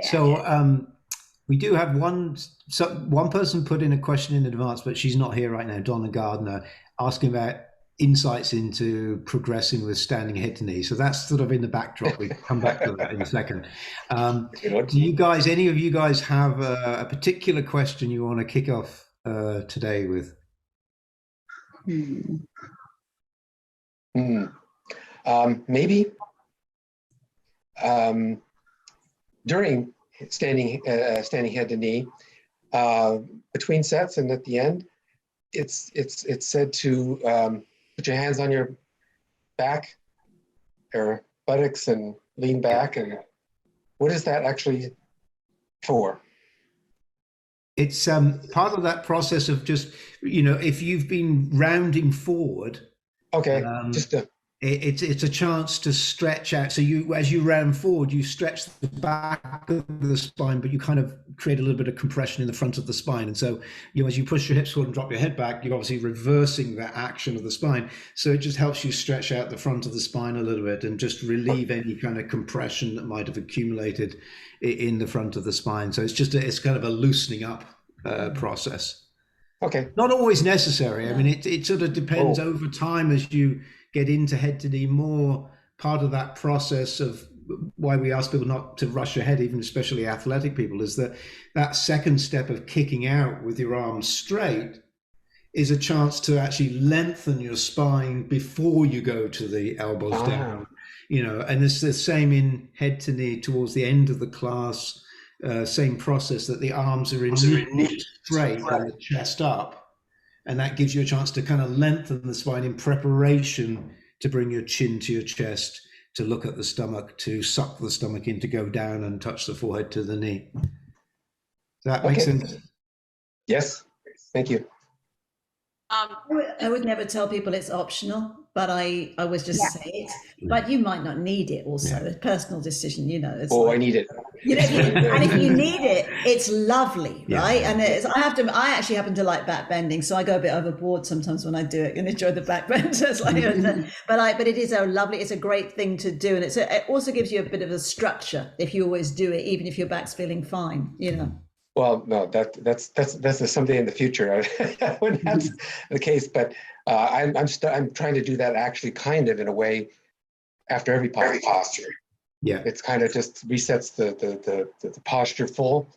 So we do have one person put in a question in advance, but she's not here right now, Donna Gardner, asking about insights into progressing with standing head to knee. So that's sort of in the backdrop. We come back to that in a second. Do you guys, any of you guys have a particular question you want to kick off today with? Maybe during standing head to knee, between sets and at the end, it's said to put your hands on your back or buttocks and lean back. And what is that actually for? It's part of that process of just, if you've been rounding forward. Okay, it's a chance to stretch out. So as you round forward, you stretch the back of the spine, but you kind of create a little bit of compression in the front of the spine. And so, as you push your hips forward and drop your head back, you're obviously reversing that action of the spine. So it just helps you stretch out the front of the spine a little bit and just relieve any kind of compression that might have accumulated in the front of the spine. So it's kind of a loosening up process. Okay. Not always necessary. I mean, it sort of depends over time as you get into head to knee more. Part of that process of why we ask people not to rush ahead, even especially athletic people, is that second step of kicking out with your arms straight is a chance to actually lengthen your spine before you go to the elbows down. And it's the same in head to knee towards the end of the class. Same process, that the arms are initially straight and the chest up, and that gives you a chance to kind of lengthen the spine in preparation to bring your chin to your chest, to look at the stomach, to suck the stomach in, to go down and touch the forehead to the knee. Does that make sense? Yes, thank you. I would never tell people it's optional, but I always just say it. But you might not need it also. It's a personal decision, It's I need it. And if you need it, it's lovely, right? And I actually happen to like back bending, so I go a bit overboard sometimes when I do it and enjoy the back bend. But it is it's a great thing to do, and it also gives you a bit of a structure if you always do it, even if your back's feeling fine, Well, no, that's someday in the future when that's the case. But I'm trying to do that actually, kind of in a way, after every posture. Yeah, it's kind of just resets the posture full,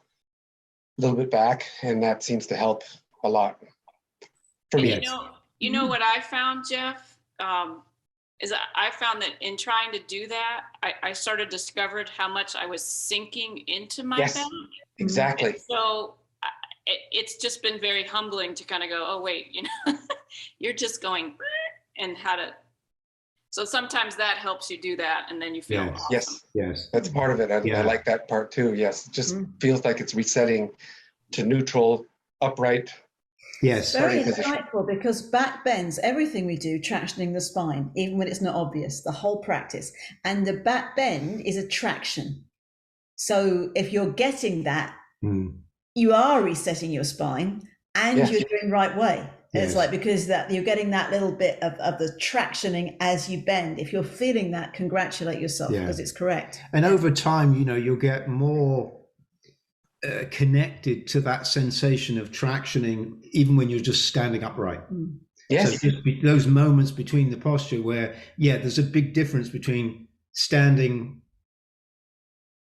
a little bit back, and that seems to help a lot for me. You know what I found, Jeff, is I found that in trying to do that, I started discovered how much I was sinking into my back. Exactly. And so it's just been very humbling to kind of go, oh wait, you're just going, and how to. So sometimes that helps you do that, and then you feel awesome. Yes, that's part of it. I like that part too. Yes, it just feels like it's resetting to neutral, upright. Yes, very insightful, because back bends, everything we do, tractioning the spine, even when it's not obvious, the whole practice. And the back bend is a traction. So if you're getting that, you are resetting your spine, and you're doing right way. It's because that you're getting that little bit of the tractioning as you bend. If you're feeling that, congratulate yourself, because it's correct. And over time, you'll get more connected to that sensation of tractioning, even when you're just standing upright. Yes. So just those moments between the posture where, there's a big difference between standing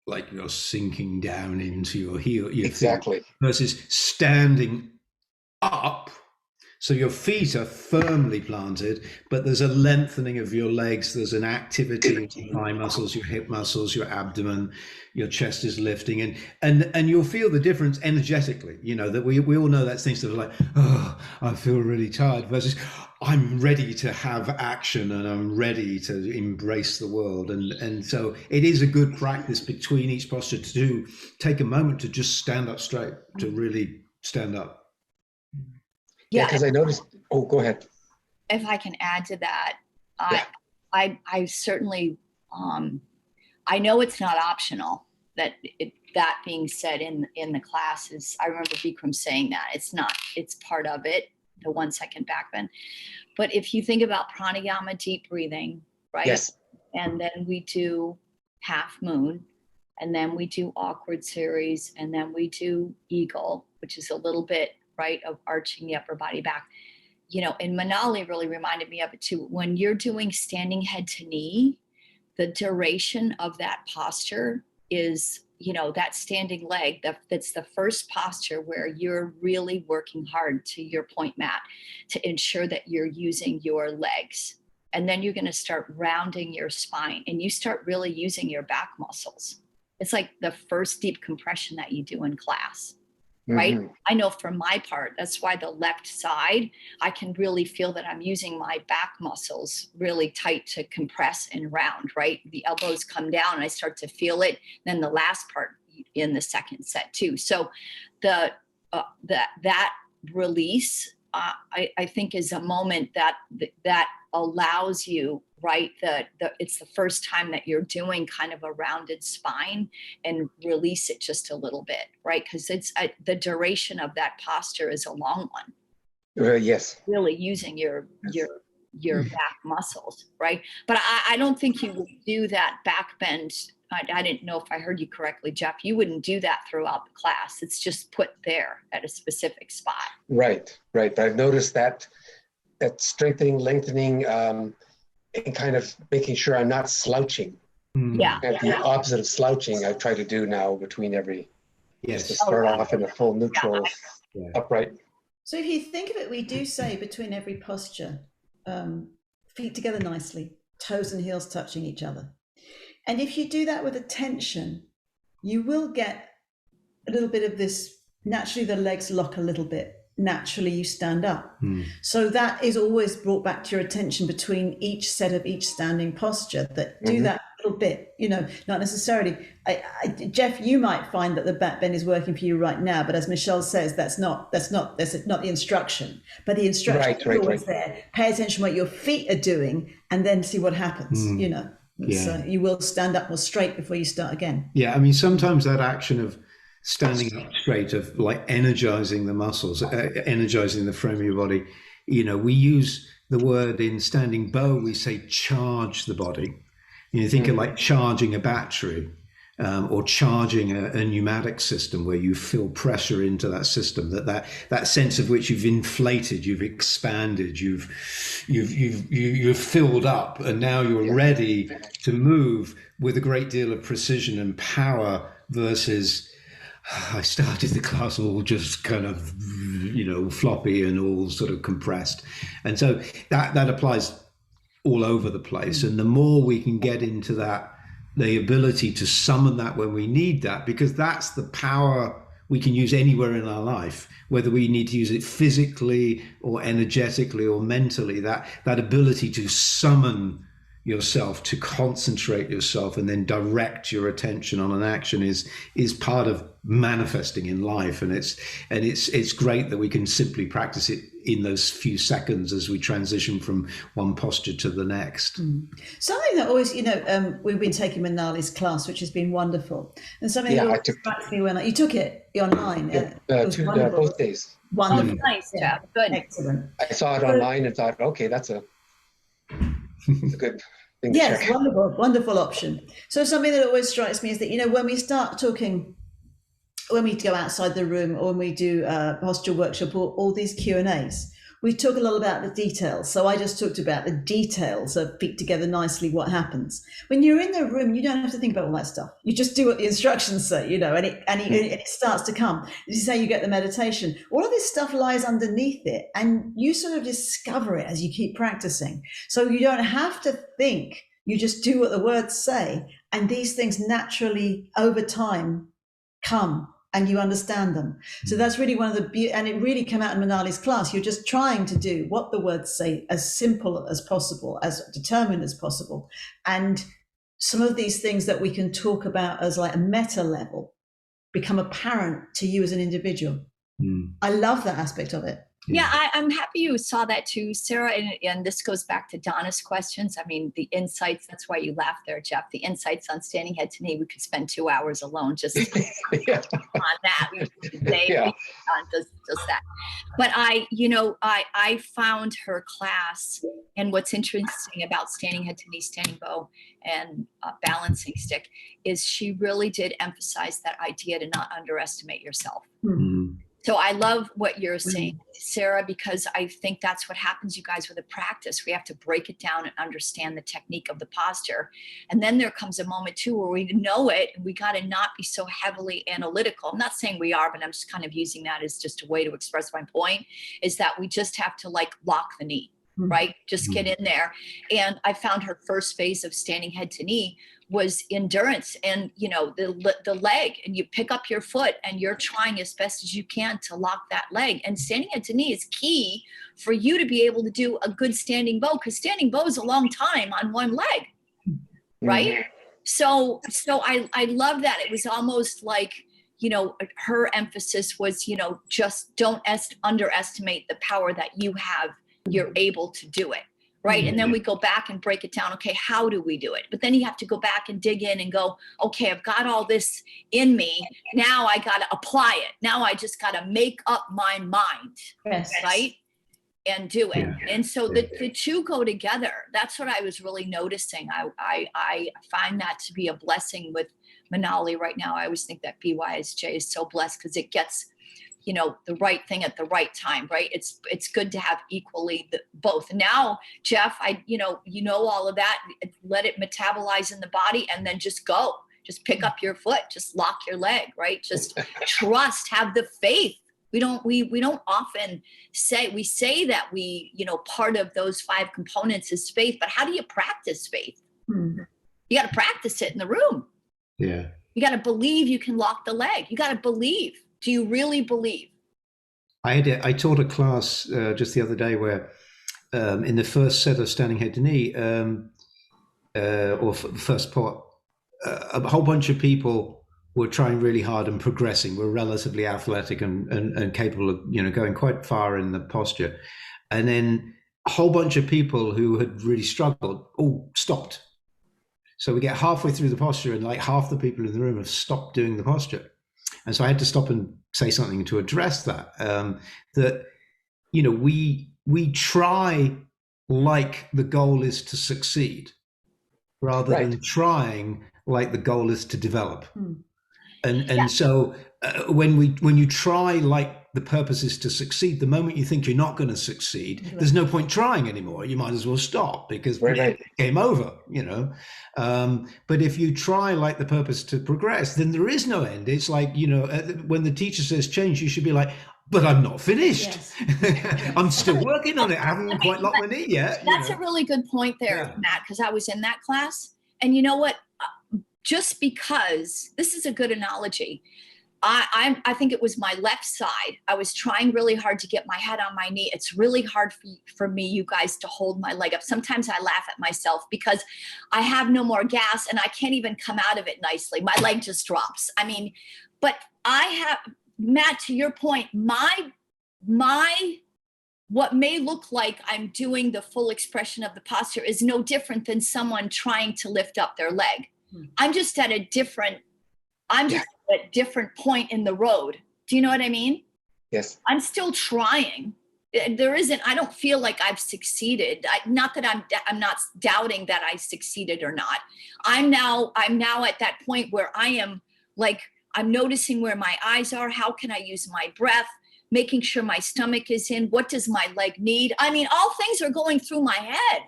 like you're sinking down into your heel, exactly, versus standing up. So your feet are firmly planted, but there's a lengthening of your legs. There's an activity in your thigh muscles, your hip muscles, your abdomen, your chest is lifting, and you'll feel the difference energetically. That we all know that things that are like, oh, I feel really tired, versus I'm ready to have action and I'm ready to embrace the world. And so it is a good practice between each posture to take a moment to just stand up straight, to really stand up. Yeah, because I noticed. Oh, go ahead. If I can add to that, I certainly, I know it's not optional. That being said, in the classes, I remember Bikram saying that it's not. It's part of it. The 1 second back bend. But if you think about pranayama, deep breathing, right? Yes. And then we do half moon, and then we do awkward series, and then we do eagle, which is a little bit, right, of arching the upper body back. You know, and Manali really reminded me of it too. When you're doing standing head to knee, the duration of that posture is, you know, that standing leg, that's the first posture where you're really working hard, to your point, Matt, to ensure that you're using your legs. And then you're going to start rounding your spine, and you start really using your back muscles. It's like the first deep compression that you do in class. Right? I know for my part, that's why the left side, I can really feel that I'm using my back muscles really tight to compress and round, right? The elbows come down and I start to feel it. Then the last part in the second set too. So that release, I think, is a moment that allows you, right? It's the first time that you're doing kind of a rounded spine, and release it just a little bit, right? Because it's the duration of that posture is a long one. Yes. Really using your back muscles, right? But I don't think you would do that back bend. I didn't know if I heard you correctly, Jeff. You wouldn't do that throughout the class. It's just put there at a specific spot. Right. I've noticed that strengthening, lengthening, and kind of making sure I'm not slouching. Yeah. And the opposite of slouching, I try to do now between every, just to start off in a full neutral, upright. So if you think of it, we do say between every posture, feet together nicely, toes and heels touching each other. And if you do that with attention, you will get a little bit of this, naturally the legs lock a little bit. Naturally you stand up. So that is always brought back to your attention between each set of each standing posture, that do that little bit, you know, not necessarily. Jeff, you might find that the back bend is working for you right now, but as Michele says, that's not the instruction, but the instruction is always there. Pay attention to what your feet are doing and then see what happens, you know. So you will stand up more straight before you start again. Yeah, I mean, sometimes that action of standing up straight, of like energizing the muscles, energizing the frame of your body. You know, we use the word in standing bow, we say charge the body. You know, think of like charging a battery, or charging a pneumatic system, where you feel pressure into that system, that sense of which you've inflated, you've expanded, you've filled up, and now you're ready to move with a great deal of precision and power, versus I started the class all just kind of, you know, floppy and all sort of compressed. And so that applies all over the place. And the more we can get into that, the ability to summon that when we need that, because that's the power we can use anywhere in our life, whether we need to use it physically or energetically or mentally, that ability to summon yourself, to concentrate yourself and then direct your attention on an action is part of manifesting in life. And it's great that we can simply practice it in those few seconds as we transition from one posture to the next. Something that always, you know, we've been taking Manali's class, which has been wonderful. And something that always strikes me when you took it online. Both days. Wonderful. Nice, Jeff. Good. Excellent. I saw it online and thought, okay, that's a good thing to check. Wonderful option. So something that always strikes me is that, you know, when we start talking, when we go outside the room or when we do a posture workshop or all these Q&As, we talk a lot about the details. So I just talked about the details of feet together nicely, what happens. When you're in the room, you don't have to think about all that stuff. You just do what the instructions say, you know, and it starts to come. This is how you get the meditation. All of this stuff lies underneath it, and you sort of discover it as you keep practicing. So you don't have to think, you just do what the words say. And these things naturally over time come, and you understand them. So that's really one of the, and it really came out in Manali's class. You're just trying to do what the words say, as simple as possible, as determined as possible. And some of these things that we can talk about as like a meta level become apparent to you as an individual. I love that aspect of it. Yeah, I'm happy you saw that too, Sarah. And this goes back to Donna's questions. I mean, the insights, that's why you laughed there, Jeff. The insights on standing head to knee, we could spend 2 hours alone just Yeah. on that. We could say Yeah. just that. But I found her class, and what's interesting about standing head to knee, standing bow, and balancing stick is she really did emphasize that idea to not underestimate yourself. Mm. So I love what you're saying, Sarah, because I think that's what happens, you guys, with the practice. We have to break it down and understand the technique of the posture. And then there comes a moment too where we know it and we got to not be so heavily analytical. I'm not saying we are, but I'm just kind of using that as just a way to express my point, is that we just have to like lock the knee, right? Just get in there. And I found her first phase of standing head to knee was endurance, and the leg, and you pick up your foot and you're trying as best as you can to lock that leg. And standing head to knee is key for you to be able to do a good standing bow, because standing bow is a long time on one leg, right? So I love that. It was almost like, her emphasis was, just don't underestimate the power that you have. You're able to do it. Right. And then we go back and break it down. Okay, how do we do it? But then you have to go back and dig in and go, okay, I've got all this in me. Now I got to apply it. Now I just got to make up my mind. Yes. Right. And do it. Yeah. And so the two go together. That's what I was really noticing. I find that to be a blessing with Manali right now. I always think that BYSJ is so blessed because it gets the right thing at the right time, right? It's good to have equally both. Now, Jeff, all of that, let it metabolize in the body and then just go, just pick up your foot, just lock your leg, right? Just trust, have the faith. We don't often say, we say that part of those 5 components is faith, but how do you practice faith? You got to practice it in the room. Yeah. You got to believe you can lock the leg. You got to believe. Do you really believe? I taught a class just the other day where in the first set of standing head to knee, first part, a whole bunch of people were trying really hard and progressing, were relatively athletic and capable of going quite far in the posture. And then a whole bunch of people who had really struggled all stopped. So we get halfway through the posture and like half the people in the room have stopped doing the posture. And so I had to stop and say something to address that, that we try like the goal is to succeed rather than trying like the goal is to develop. And so when you try like the purpose is to succeed, the moment you think you're not going to succeed, there's no point trying anymore. You might as well stop because game over, but if you try like the purpose to progress, then there is no end. It's like, when the teacher says change, you should be like, but I'm not finished. Yes. I'm still working on it. I haven't quite locked my knee yet. That's a really good point there, Matt, because I was in that class. And you know what? Just because, this is a good analogy. I think it was my left side. I was trying really hard to get my head on my knee. It's really hard for me, you guys, to hold my leg up. Sometimes I laugh at myself because I have no more gas and I can't even come out of it nicely. My leg just drops. I mean, but I have, Matt, to your point, what may look like I'm doing the full expression of the posture is no different than someone trying to lift up their leg. I'm just at a different point in the road. Do you know what I mean? Yes. I'm still trying. I don't feel like I've succeeded. Not that I'm not doubting that I succeeded or not. I'm now at that point where I am like, I'm noticing where my eyes are. How can I use my breath? Making sure my stomach is in. What does my leg need? I mean, all things are going through my head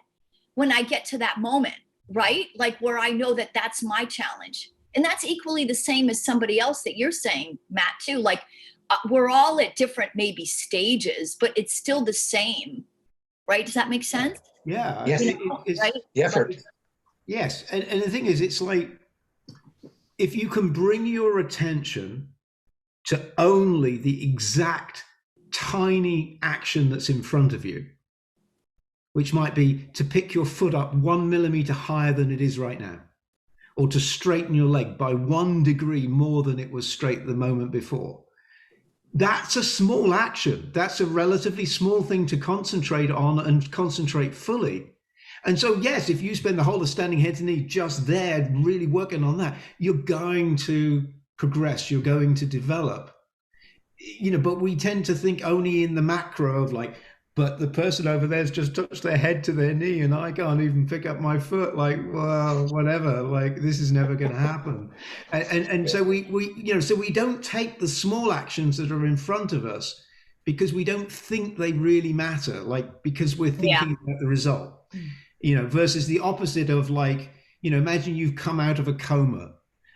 when I get to that moment, right? Like where I know that that's my challenge. And that's equally the same as somebody else that you're saying, Matt, too. Like we're all at different maybe stages, but it's still the same, right? Does that make sense? Yeah. Yes. Right? The effort. Yes. And the thing is, it's like, if you can bring your attention to only the exact tiny action that's in front of you, which might be to pick your foot up 1 millimeter higher than it is right now, or to straighten your leg by 1 degree more than it was straight the moment before. that's a small action. That's a relatively small thing to concentrate on and concentrate fully. And so, yes, if you spend the whole of standing head to knee just there, really working on that, you're going to progress, you're going to develop. But we tend to think only in the macro of like, but the person over there's just touched their head to their knee and I can't even pick up my foot. Like, well, whatever, like this is never going to happen. And so we don't take the small actions that are in front of us because we don't think they really matter, like because we're thinking about the result, versus the opposite of like, imagine you've come out of a coma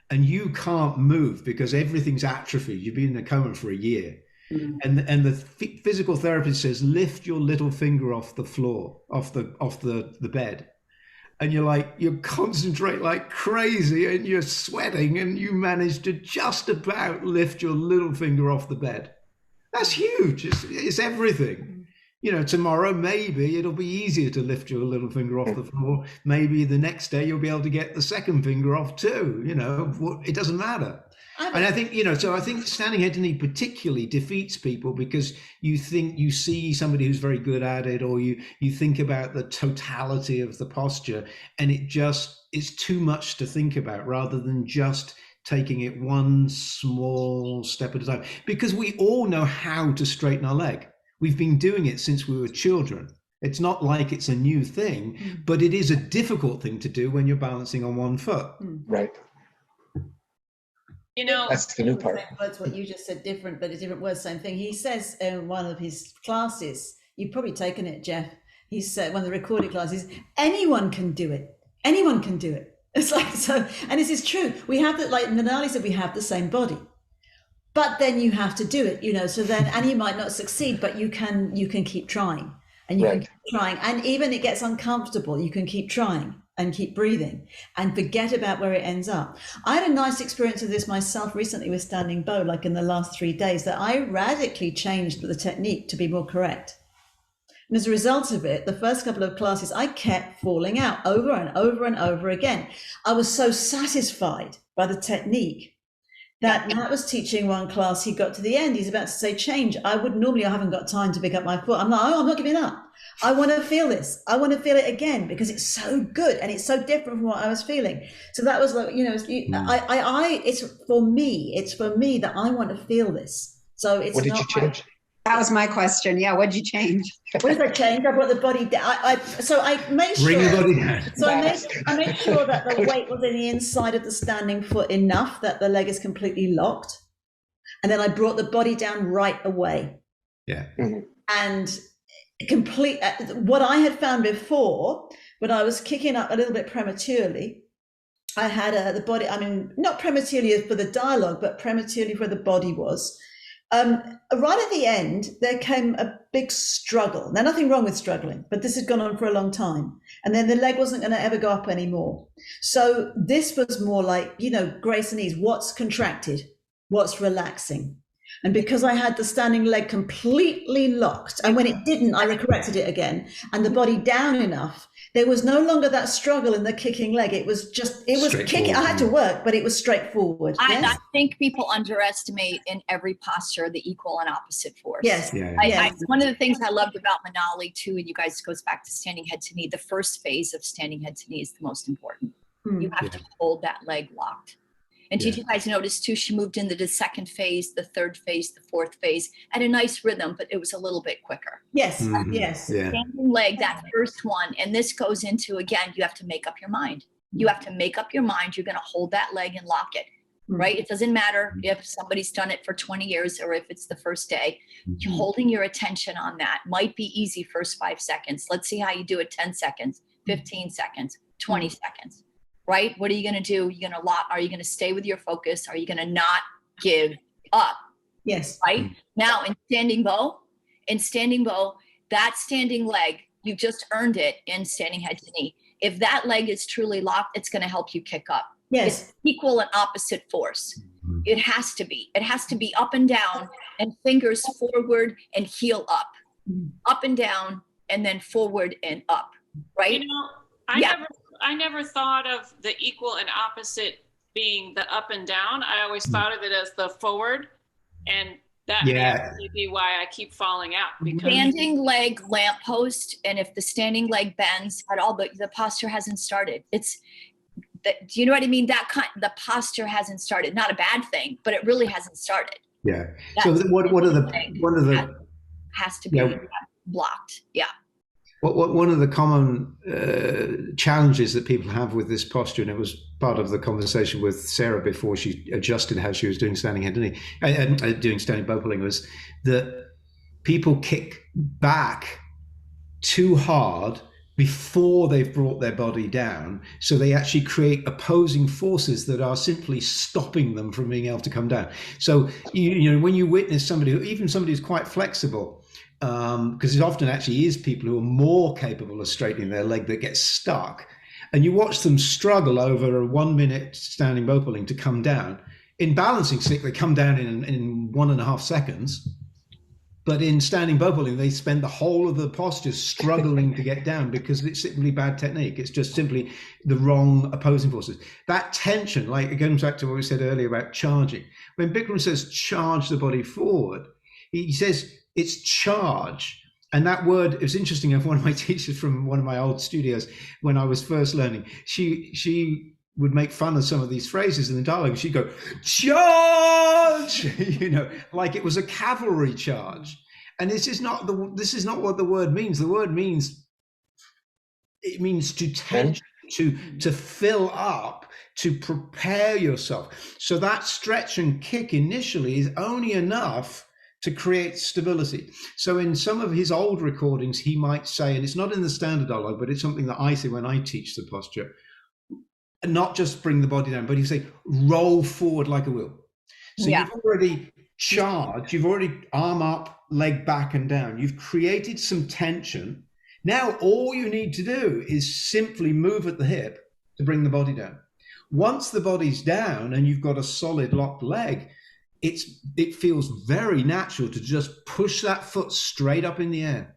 and you can't move because everything's atrophied. You've been in a coma for a year. And the physical therapist says, lift your little finger off the floor, off the bed. And you concentrate like crazy and you're sweating and you manage to just about lift your little finger off the bed. That's huge. It's everything. Tomorrow, maybe it'll be easier to lift your little finger off the floor. Maybe the next day you'll be able to get the second finger off too. It doesn't matter. And I think, so I think standing head to knee particularly defeats people because you think you see somebody who's very good at it, or you think about the totality of the posture, and it's too much to think about rather than just taking it one small step at a time. Because we all know how to straighten our leg. We've been doing it since we were children. It's not like it's a new thing, but it is a difficult thing to do when you're balancing on one foot. Right. That's the new part. That's what you just said, different, but a different word, same thing. He says in one of his classes, you've probably taken it, Jeff. He said, one of the recorded classes, anyone can do it. Anyone can do it. It's like, so, and this is true. We have that, like Manali said, we have the same body, but then you have to do it, so then, and you might not succeed, but you can keep trying and you can keep trying. And even it gets uncomfortable, you can keep trying and keep breathing and forget about where it ends up. I had a nice experience of this myself recently with standing bow, like in the last 3 days, that I radically changed the technique to be more correct. And as a result of it, the first couple of classes, I kept falling out over and over and over again. I was so satisfied by the technique that Matt was teaching one class, he got to the end, he's about to say change. I haven't got time to pick up my foot. I'm like, I'm not giving up. I want to feel this. I want to feel it again because it's so good and it's so different from what I was feeling. So that was like, it's for me that I want to feel this. So it's what did you change? That was my question. Yeah, what did you change? What did I change? I brought the body down. I made sure. Bring the body down. So I made sure that the weight was in the inside of the standing foot enough that the leg is completely locked, and then I brought the body down right away. Yeah. And complete what I had found before when I was kicking up a little bit prematurely. I had the body. I mean, not prematurely for the dialogue, but prematurely where the body was. Right at the end, there came a big struggle. Now, nothing wrong with struggling, but this had gone on for a long time. And then the leg wasn't going to ever go up anymore. So this was more like, grace and ease. What's contracted? What's relaxing? And because I had the standing leg completely locked, and when it didn't, I corrected it again, and the body down enough, there was no longer that struggle in the kicking leg. It was kicking. I had to work, but it was straightforward. I think people underestimate in every posture the equal and opposite force. Yes. One of the things I loved about Manali too, and you guys goes back to standing head to knee, the first phase of standing head to knee is the most important. You have to hold that leg locked. And did you guys notice too, she moved into the second phase, the third phase, the fourth phase at a nice rhythm, but it was a little bit quicker. Yes, yes. Yeah. Standing leg, that first one. And this goes into, again, you have to make up your mind. You have to make up your mind. You're going to hold that leg and lock it, right? It doesn't matter if somebody's done it for 20 years or if it's the first day. You're holding your attention on that. Might be easy first 5 seconds. Let's see how you do it 10 seconds, 15 seconds, 20 seconds. Right? What are you going to do? You're going to lock. Are you going to stay with your focus? Are you going to not give up? Yes. Right? Now in standing bow, that standing leg, you just earned it in standing head to knee. If that leg is truly locked, it's going to help you kick up. Yes. It's equal and opposite force. It has to be. It has to be up and down and fingers forward and heel up. Up and down and then forward and up. Right? I never thought of the equal and opposite being the up and down. I always thought of it as the forward and That may actually be why I keep falling out. Because Standing leg lamppost, and if the standing leg bends at all, but the posture hasn't started. Do you know what I mean? The posture hasn't started. Not a bad thing, but it really hasn't started. Yeah. So what are the has to be blocked. Yeah. One of the common challenges that people have with this posture, and it was part of the conversation with Sarah before she adjusted how she was doing standing head to knee, doing standing bow pulling, was that people kick back too hard before they've brought their body down. So they actually create opposing forces that are simply stopping them from being able to come down. So, you know, when you witness somebody, even somebody who's quite flexible, because it often actually is people who are more capable of straightening their leg that get stuck, and you watch them struggle over a 1 minute standing bow pulling to come down. In balancing stick, they come down in 1.5 seconds, but in standing bow pulling, they spend the whole of the posture struggling to get down because it's simply bad technique. It's just simply the wrong opposing forces. That tension, like it goes back to what we said earlier about charging. When Bikram says charge the body forward, he says it's charge. And that word, it was interesting. One of my teachers from one of my old studios, when I was first learning, she would make fun of some of these phrases in the dialogue. She'd go, charge, you know, like it was a cavalry charge. And this is not what the word means. The word means, it means to tension, to fill up, to prepare yourself. So that stretch and kick initially is only enough to create stability. So in some of his old recordings, he might say, and it's not in the standard dialogue, but it's something that I say when I teach the posture, not just bring the body down, but you say, roll forward like a wheel. So you've already charged, you've already arm up, leg back and down. You've created some tension. Now all you need to do is simply move at the hip to bring the body down. Once the body's down and you've got a solid locked leg, it feels very natural to just push that foot straight up in the air.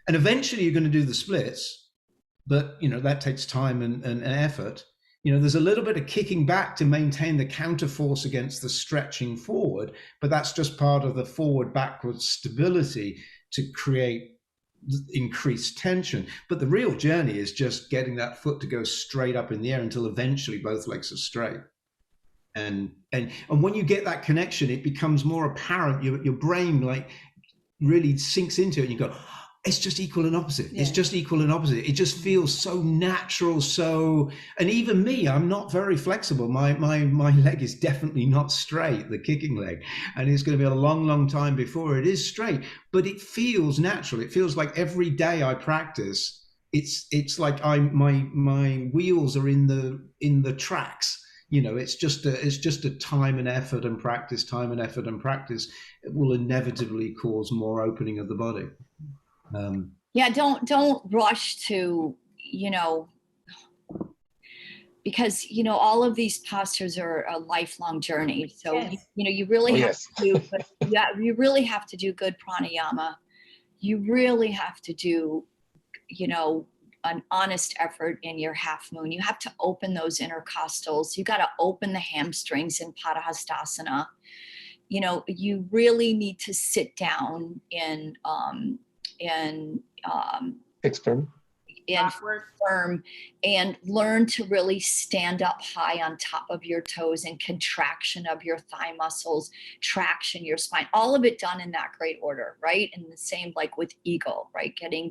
And eventually you're going to do the splits, but you know, that takes time and effort. You know, there's a little bit of kicking back to maintain the counter force against the stretching forward, but that's just part of the forward backward stability to create increased tension. But the real journey is just getting that foot to go straight up in the air until eventually both legs are straight. And when you get that connection, it becomes more apparent. Your brain like really sinks into it, and you go, it's just equal and opposite. Yeah. It's just equal and opposite. It just feels so natural. So, and even me, I'm not very flexible. My leg is definitely not straight, the kicking leg, and it's going to be a long time before it is straight. But it feels natural. It feels like every day I practice, it's like my wheels are in the tracks. You know, it's just a time and effort and practice. Time and effort and practice will inevitably cause more opening of the body. Don't rush to, you know, because, you know, all of these postures are a lifelong journey. So, yes. You really have to do, you really have to do good pranayama. You really have to do, you know, an honest effort in your half moon. You have to open those intercostals. You got to open the hamstrings in Padahastasana. You know, you really need to sit down in fixed firm and learn to really stand up high on top of your toes and contraction of your thigh muscles, traction your spine, all of it done in that great order, right? And the same like with eagle, right? Getting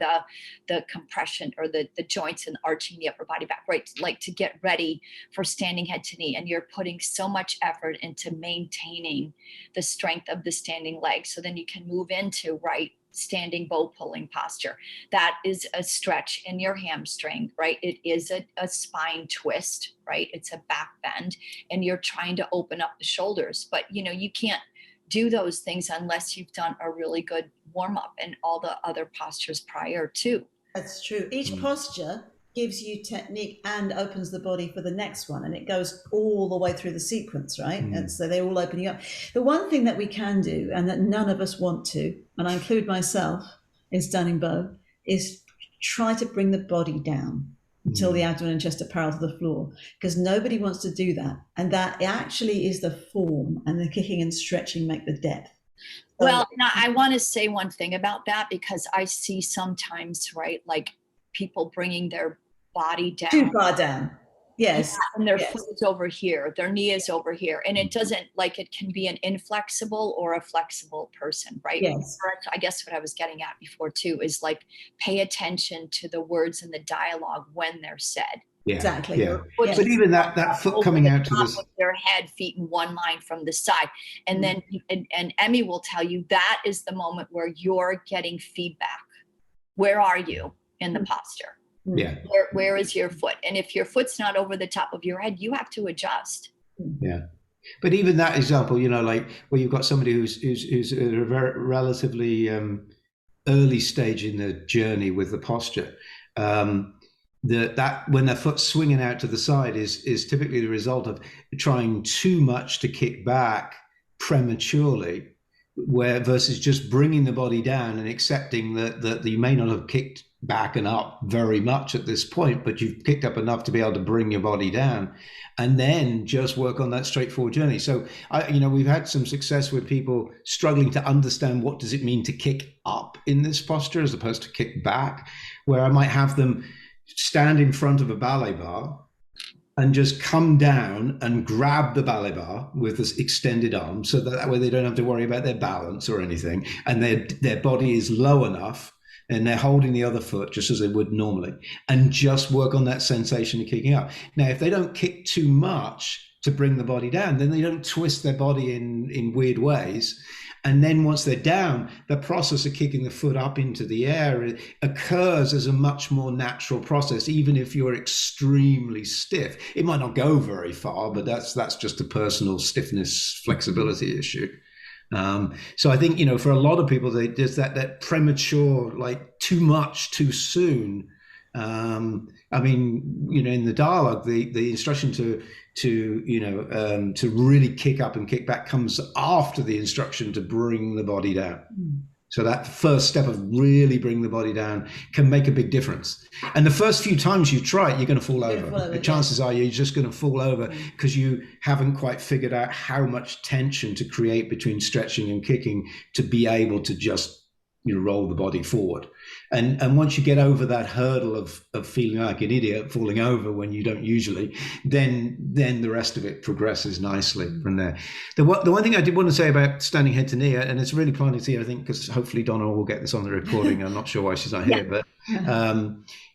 the compression or the joints and arching the upper body back, right? Like to get ready for standing head to knee. And you're putting so much effort into maintaining the strength of the standing leg. So then you can move into, right, standing bow pulling posture. That is a stretch in your hamstring, right? It is a spine twist, right? It's a back bend, and you're trying to open up the shoulders. But, you know, you can't do those things unless you've done a really good warm up and all the other postures prior to. That's true. Each posture gives you technique and opens the body for the next one, and it goes all the way through the sequence, right? And so they're all opening up. The one thing that we can do, and that none of us want to, and I include myself in standing bow, is try to bring the body down until the abdomen and chest are parallel to the floor, because nobody wants to do that. And that actually is the form, and the kicking and stretching make the depth. Well, I want to say one thing about that, because I see sometimes, right, like people bringing their body down. Too far down. Yes. Yeah, and their yes. foot is over here, their knee is over here. And it doesn't, like, it can be an inflexible or a flexible person, right? Yes. I guess what I was getting at before too is like, pay attention to the words in the dialogue when they're said. Yeah, Exactly. Yeah. Yes. But even that foot coming out to this, their head, feet in one line from the side. And then, and Emmy will tell you that is the moment where you're getting feedback. Where are you in the posture? Yeah. Where is your foot? And if your foot's not over the top of your head, you have to adjust. Yeah. But even that example, you know, like where you've got somebody who's at a very relatively early stage in the journey with the posture, that when their foot's swinging out to the side is typically the result of trying too much to kick back prematurely, where versus just bringing the body down and accepting that you may not have kicked back and up very much at this point, but you've kicked up enough to be able to bring your body down, and then just work on that straightforward journey. So, we've had some success with people struggling to understand what does it mean to kick up in this posture as opposed to kick back, where I might have them stand in front of a ballet bar and just come down and grab the ballet bar with this extended arm, so that way they don't have to worry about their balance or anything, and their body is low enough and they're holding the other foot just as they would normally, and just work on that sensation of kicking up. Now, if they don't kick too much to bring the body down, then they don't twist their body in weird ways. And then once they're down, the process of kicking the foot up into the air occurs as a much more natural process, even if you're extremely stiff. It might not go very far, but that's just a personal stiffness flexibility issue. So I think, for a lot of people, there's that premature, like too much too soon. In the dialogue, the instruction to really kick up and kick back comes after the instruction to bring the body down. So that first step of really bring the body down can make a big difference. And the first few times you try it, you're going to fall over. The chances are you're just going to fall over because you haven't quite figured out how much tension to create between stretching and kicking to be able to just roll the body forward. And once you get over that hurdle of feeling like an idiot falling over when you don't usually, then the rest of it progresses nicely from there. The one thing I did want to say about standing head to knee, and it's really planted here, I think, because hopefully Donna will get this on the recording. I'm not sure why she's not here, but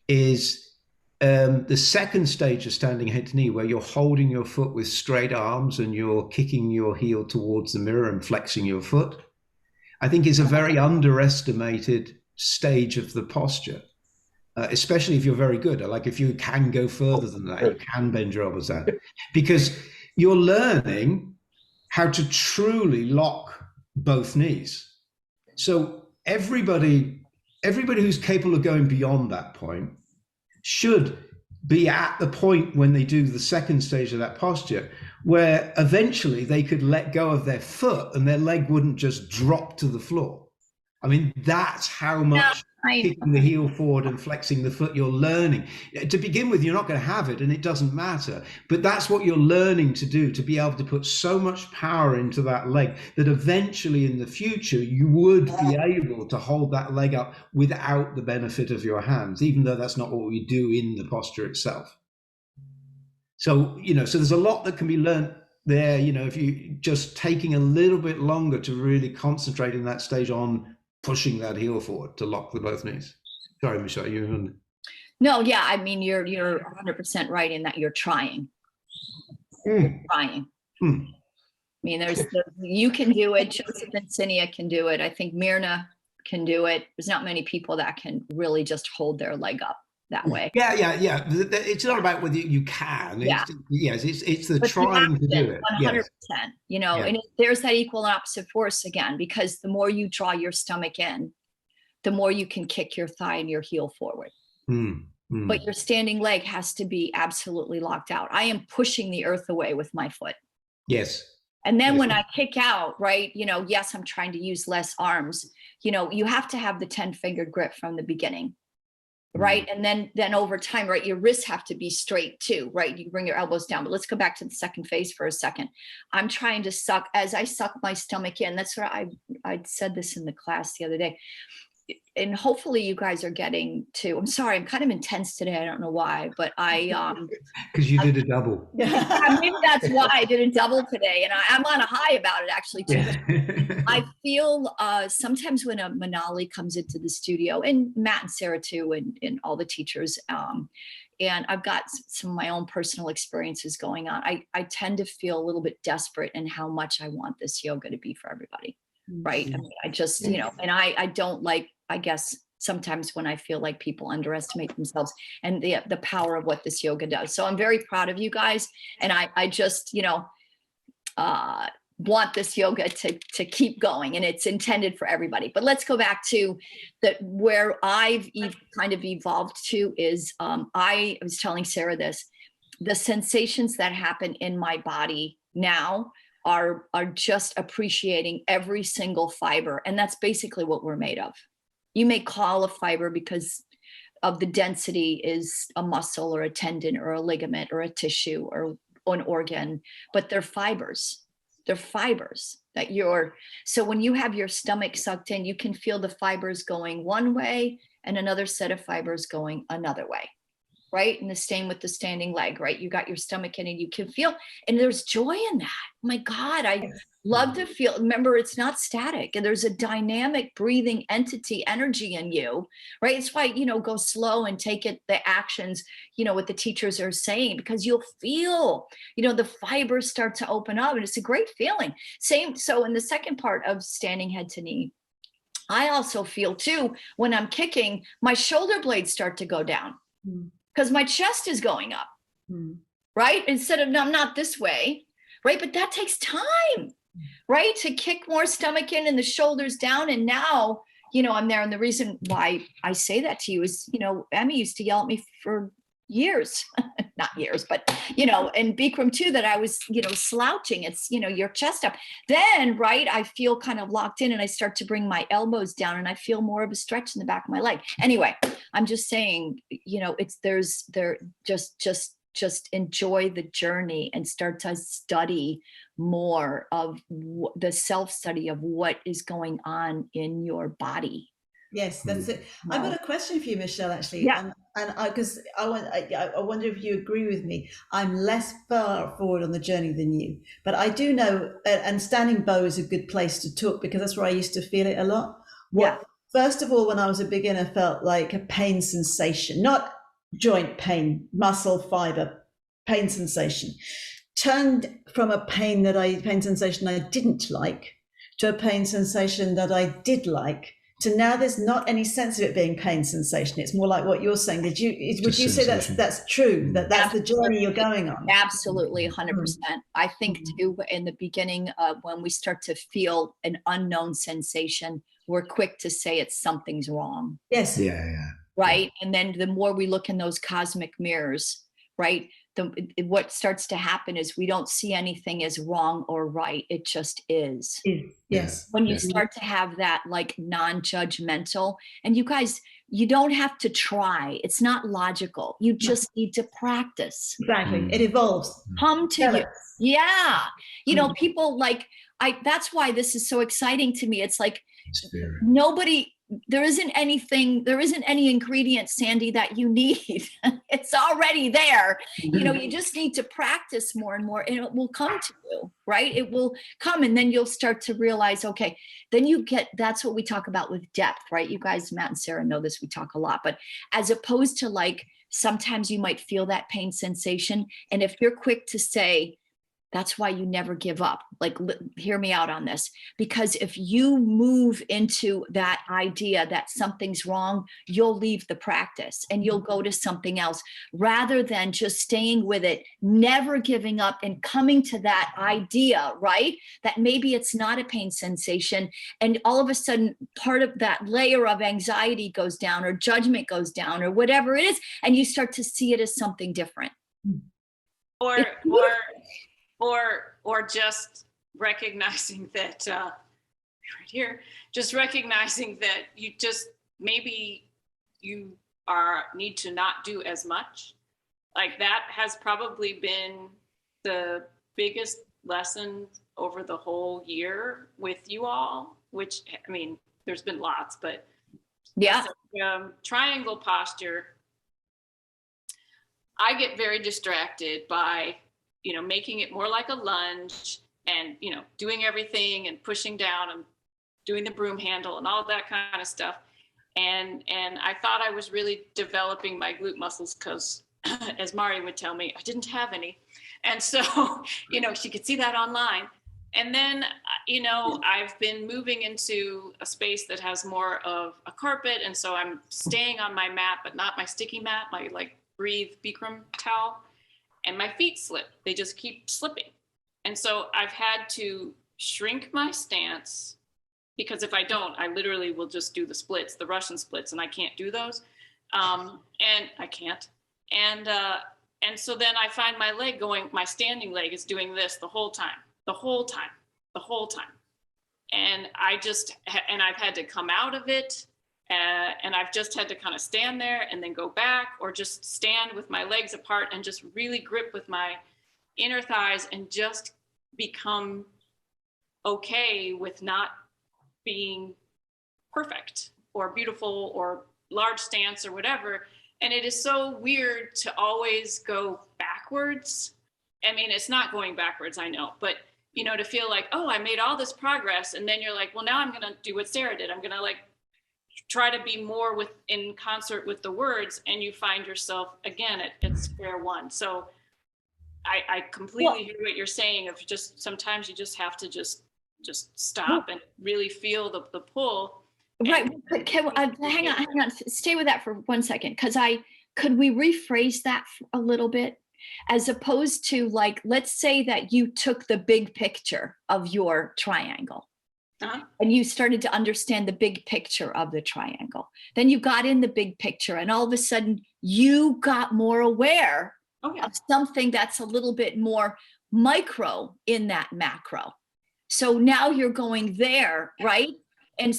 is the second stage of standing head to knee, where you're holding your foot with straight arms and you're kicking your heel towards the mirror and flexing your foot, I think is a very underestimated stage of the posture, especially if you're very good. Like if you can go further than that, you can bend your elbows down, because you're learning how to truly lock both knees. So everybody who's capable of going beyond that point should be at the point when they do the second stage of that posture, where eventually they could let go of their foot and their leg wouldn't just drop to the floor. I mean, that's how much kicking the heel forward and flexing the foot you're learning. To begin with, you're not going to have it, and it doesn't matter. But that's what you're learning to do, to be able to put so much power into that leg that eventually in the future, you would be able to hold that leg up without the benefit of your hands, even though that's not what we do in the posture itself. So, so there's a lot that can be learned there, if you just taking a little bit longer to really concentrate in that stage on pushing that heel forward to lock the both knees. Sorry, Michelle, you. No, yeah, I mean, you're 100% right in that you're trying. You're trying. I mean, you can do it. Joseph and Cinia can do it. I think Myrna can do it. There's not many people that can really just hold their leg up that way. Yeah. It's not about whether you can. It's the but trying to do it. 100%. And there's that equal and opposite force again, because the more you draw your stomach in, the more you can kick your thigh and your heel forward. But your standing leg has to be absolutely locked out. I am pushing the earth away with my foot. Yes. And then when I kick out, right, yes, I'm trying to use less arms. You have to have the 10-finger grip from the beginning. right? And then over time, right, your wrists have to be straight too, right? You bring your elbows down. But let's go back to the second phase for a second. I'm trying to suck, as I suck my stomach in. That's what I said this in the class the other day. And hopefully you guys are getting to, I'm sorry, I'm kind of intense today. I don't know why, but because you did a double. Maybe that's why I did a double today. And I'm on a high about it actually too. Yeah. I feel sometimes when a Manali comes into the studio, and Matt and Sarah too, and all the teachers, and I've got some of my own personal experiences going on, I tend to feel a little bit desperate in how much I want this yoga to be for everybody. Right. I mean, I just, you know, and I don't like, I guess, sometimes when I feel like people underestimate themselves and the power of what this yoga does. So I'm very proud of you guys. And I just, you know, want this yoga to keep going, and it's intended for everybody. But let's go back to where I've kind of evolved to is I was telling Sarah this, the sensations that happen in my body now are just appreciating every single fiber. And that's basically what we're made of. You may call a fiber because of the density is a muscle or a tendon or a ligament or a tissue or an organ, but they're fibers. They're fibers that so when you have your stomach sucked in, you can feel the fibers going one way and another set of fibers going another way. Right? And the same with the standing leg, right? You got your stomach in and you can feel, and there's joy in that. Oh my God, I love to feel, remember, it's not static, and there's a dynamic breathing entity energy in you, right? It's why, you know, go slow and take the actions, you know, what the teachers are saying, because you'll feel, you know, the fibers start to open up, and it's a great feeling. So in the second part of standing head to knee, I also feel too, when I'm kicking, my shoulder blades start to go down. Because my chest is going up, right? Instead of, no, I'm not this way, right? But that takes time, right? To kick more stomach in and the shoulders down. And now, you know, I'm there. And the reason why I say that to you is, you know, Emmy used to yell at me for years, not years, but, you know, and Bikram too, that I was, you know, slouching. It's, you know, your chest up. Then, right, I feel kind of locked in and I start to bring my elbows down and I feel more of a stretch in the back of my leg. Anyway, I'm just saying, you know, just enjoy the journey and start to study more of the self-study of what is going on in your body. Yes, that's it. Wow. I've got a question for you, Michele, actually. Yeah. And because I wonder if you agree with me. I'm less far forward on the journey than you, but I do know, and standing bow is a good place to talk because that's where I used to feel it a lot. First of all, when I was a beginner, felt like a pain sensation, not joint pain, muscle fiber, pain sensation. Turned from a pain sensation I didn't like to a pain sensation that I did like. So now there's not any sense of it being pain sensation. It's more like what you're saying. Would you say that's true? That's Absolutely. The journey you're going on? Absolutely, 100%. I think too, in the beginning, when we start to feel an unknown sensation, we're quick to say something's wrong. Yes. Yeah. Right. And then the more we look in those cosmic mirrors, right, what starts to happen is we don't see anything as wrong or right. It just is. Yes. When you start to have that like non-judgmental, and you guys, you don't have to try. It's not logical. You just need to practice. Exactly. It evolves. Come to you. Yeah. You know, people like, that's why this is so exciting to me. It's like there isn't any ingredient, Sandy, that you need. It's already there. You know, you just need to practice more and more and it will come to you, right? It will come and then you'll start to realize, okay, then that's what we talk about with depth, right? You guys, Matt and Sarah know this, we talk a lot, but as opposed to like, sometimes you might feel that pain sensation. And if you're quick to say, that's why you never give up. Like, hear me out on this, because if you move into that idea that something's wrong, you'll leave the practice and you'll go to something else rather than just staying with it, never giving up and coming to that idea, right? That maybe it's not a pain sensation. And all of a sudden, part of that layer of anxiety goes down or judgment goes down or whatever it is. And you start to see it as something different. Or just recognizing that right here, just recognizing that maybe you need to not do as much. Like that has probably been the biggest lesson over the whole year with you all, which, I mean, there's been lots, but Yeah. Triangle posture, I get very distracted by, making it more like a lunge and, doing everything and pushing down and doing the broom handle and all that kind of stuff. And I thought I was really developing my glute muscles because, as Mari would tell me, I didn't have any. And so, she could see that online. And then, I've been moving into a space that has more of a carpet. And so I'm staying on my mat, but not my sticky mat, my Breathe Bikram towel. And my feet slip. They just keep slipping. And so I've had to shrink my stance, because if I don't, I literally will just do the splits, the Russian splits, and I can't do those. And I can't. And so then I find my leg going, my standing leg is doing this the whole time. And I've had to come out of it. And I've just had to kind of stand there and then go back, or just stand with my legs apart and just really grip with my inner thighs and just become okay with not being perfect or beautiful or large stance or whatever. And it is so weird to always go backwards. I mean, it's not going backwards, I know, but to feel like, oh, I made all this progress. And then you're like, well, now I'm going to do what Sarah did. I'm going to try to be more in concert with the words, and you find yourself again at square one. So I completely hear what you're saying of just sometimes you just have to just stop and really feel the pull. Right. But hang on. Stay with that for 1 second, because could we rephrase that a little bit, as opposed to let's say that you took the big picture of your triangle. Uh-huh. And you started to understand the big picture of the triangle. Then you got in the big picture, and all of a sudden you got more aware of something that's a little bit more micro in that macro. So now you're going there, right? And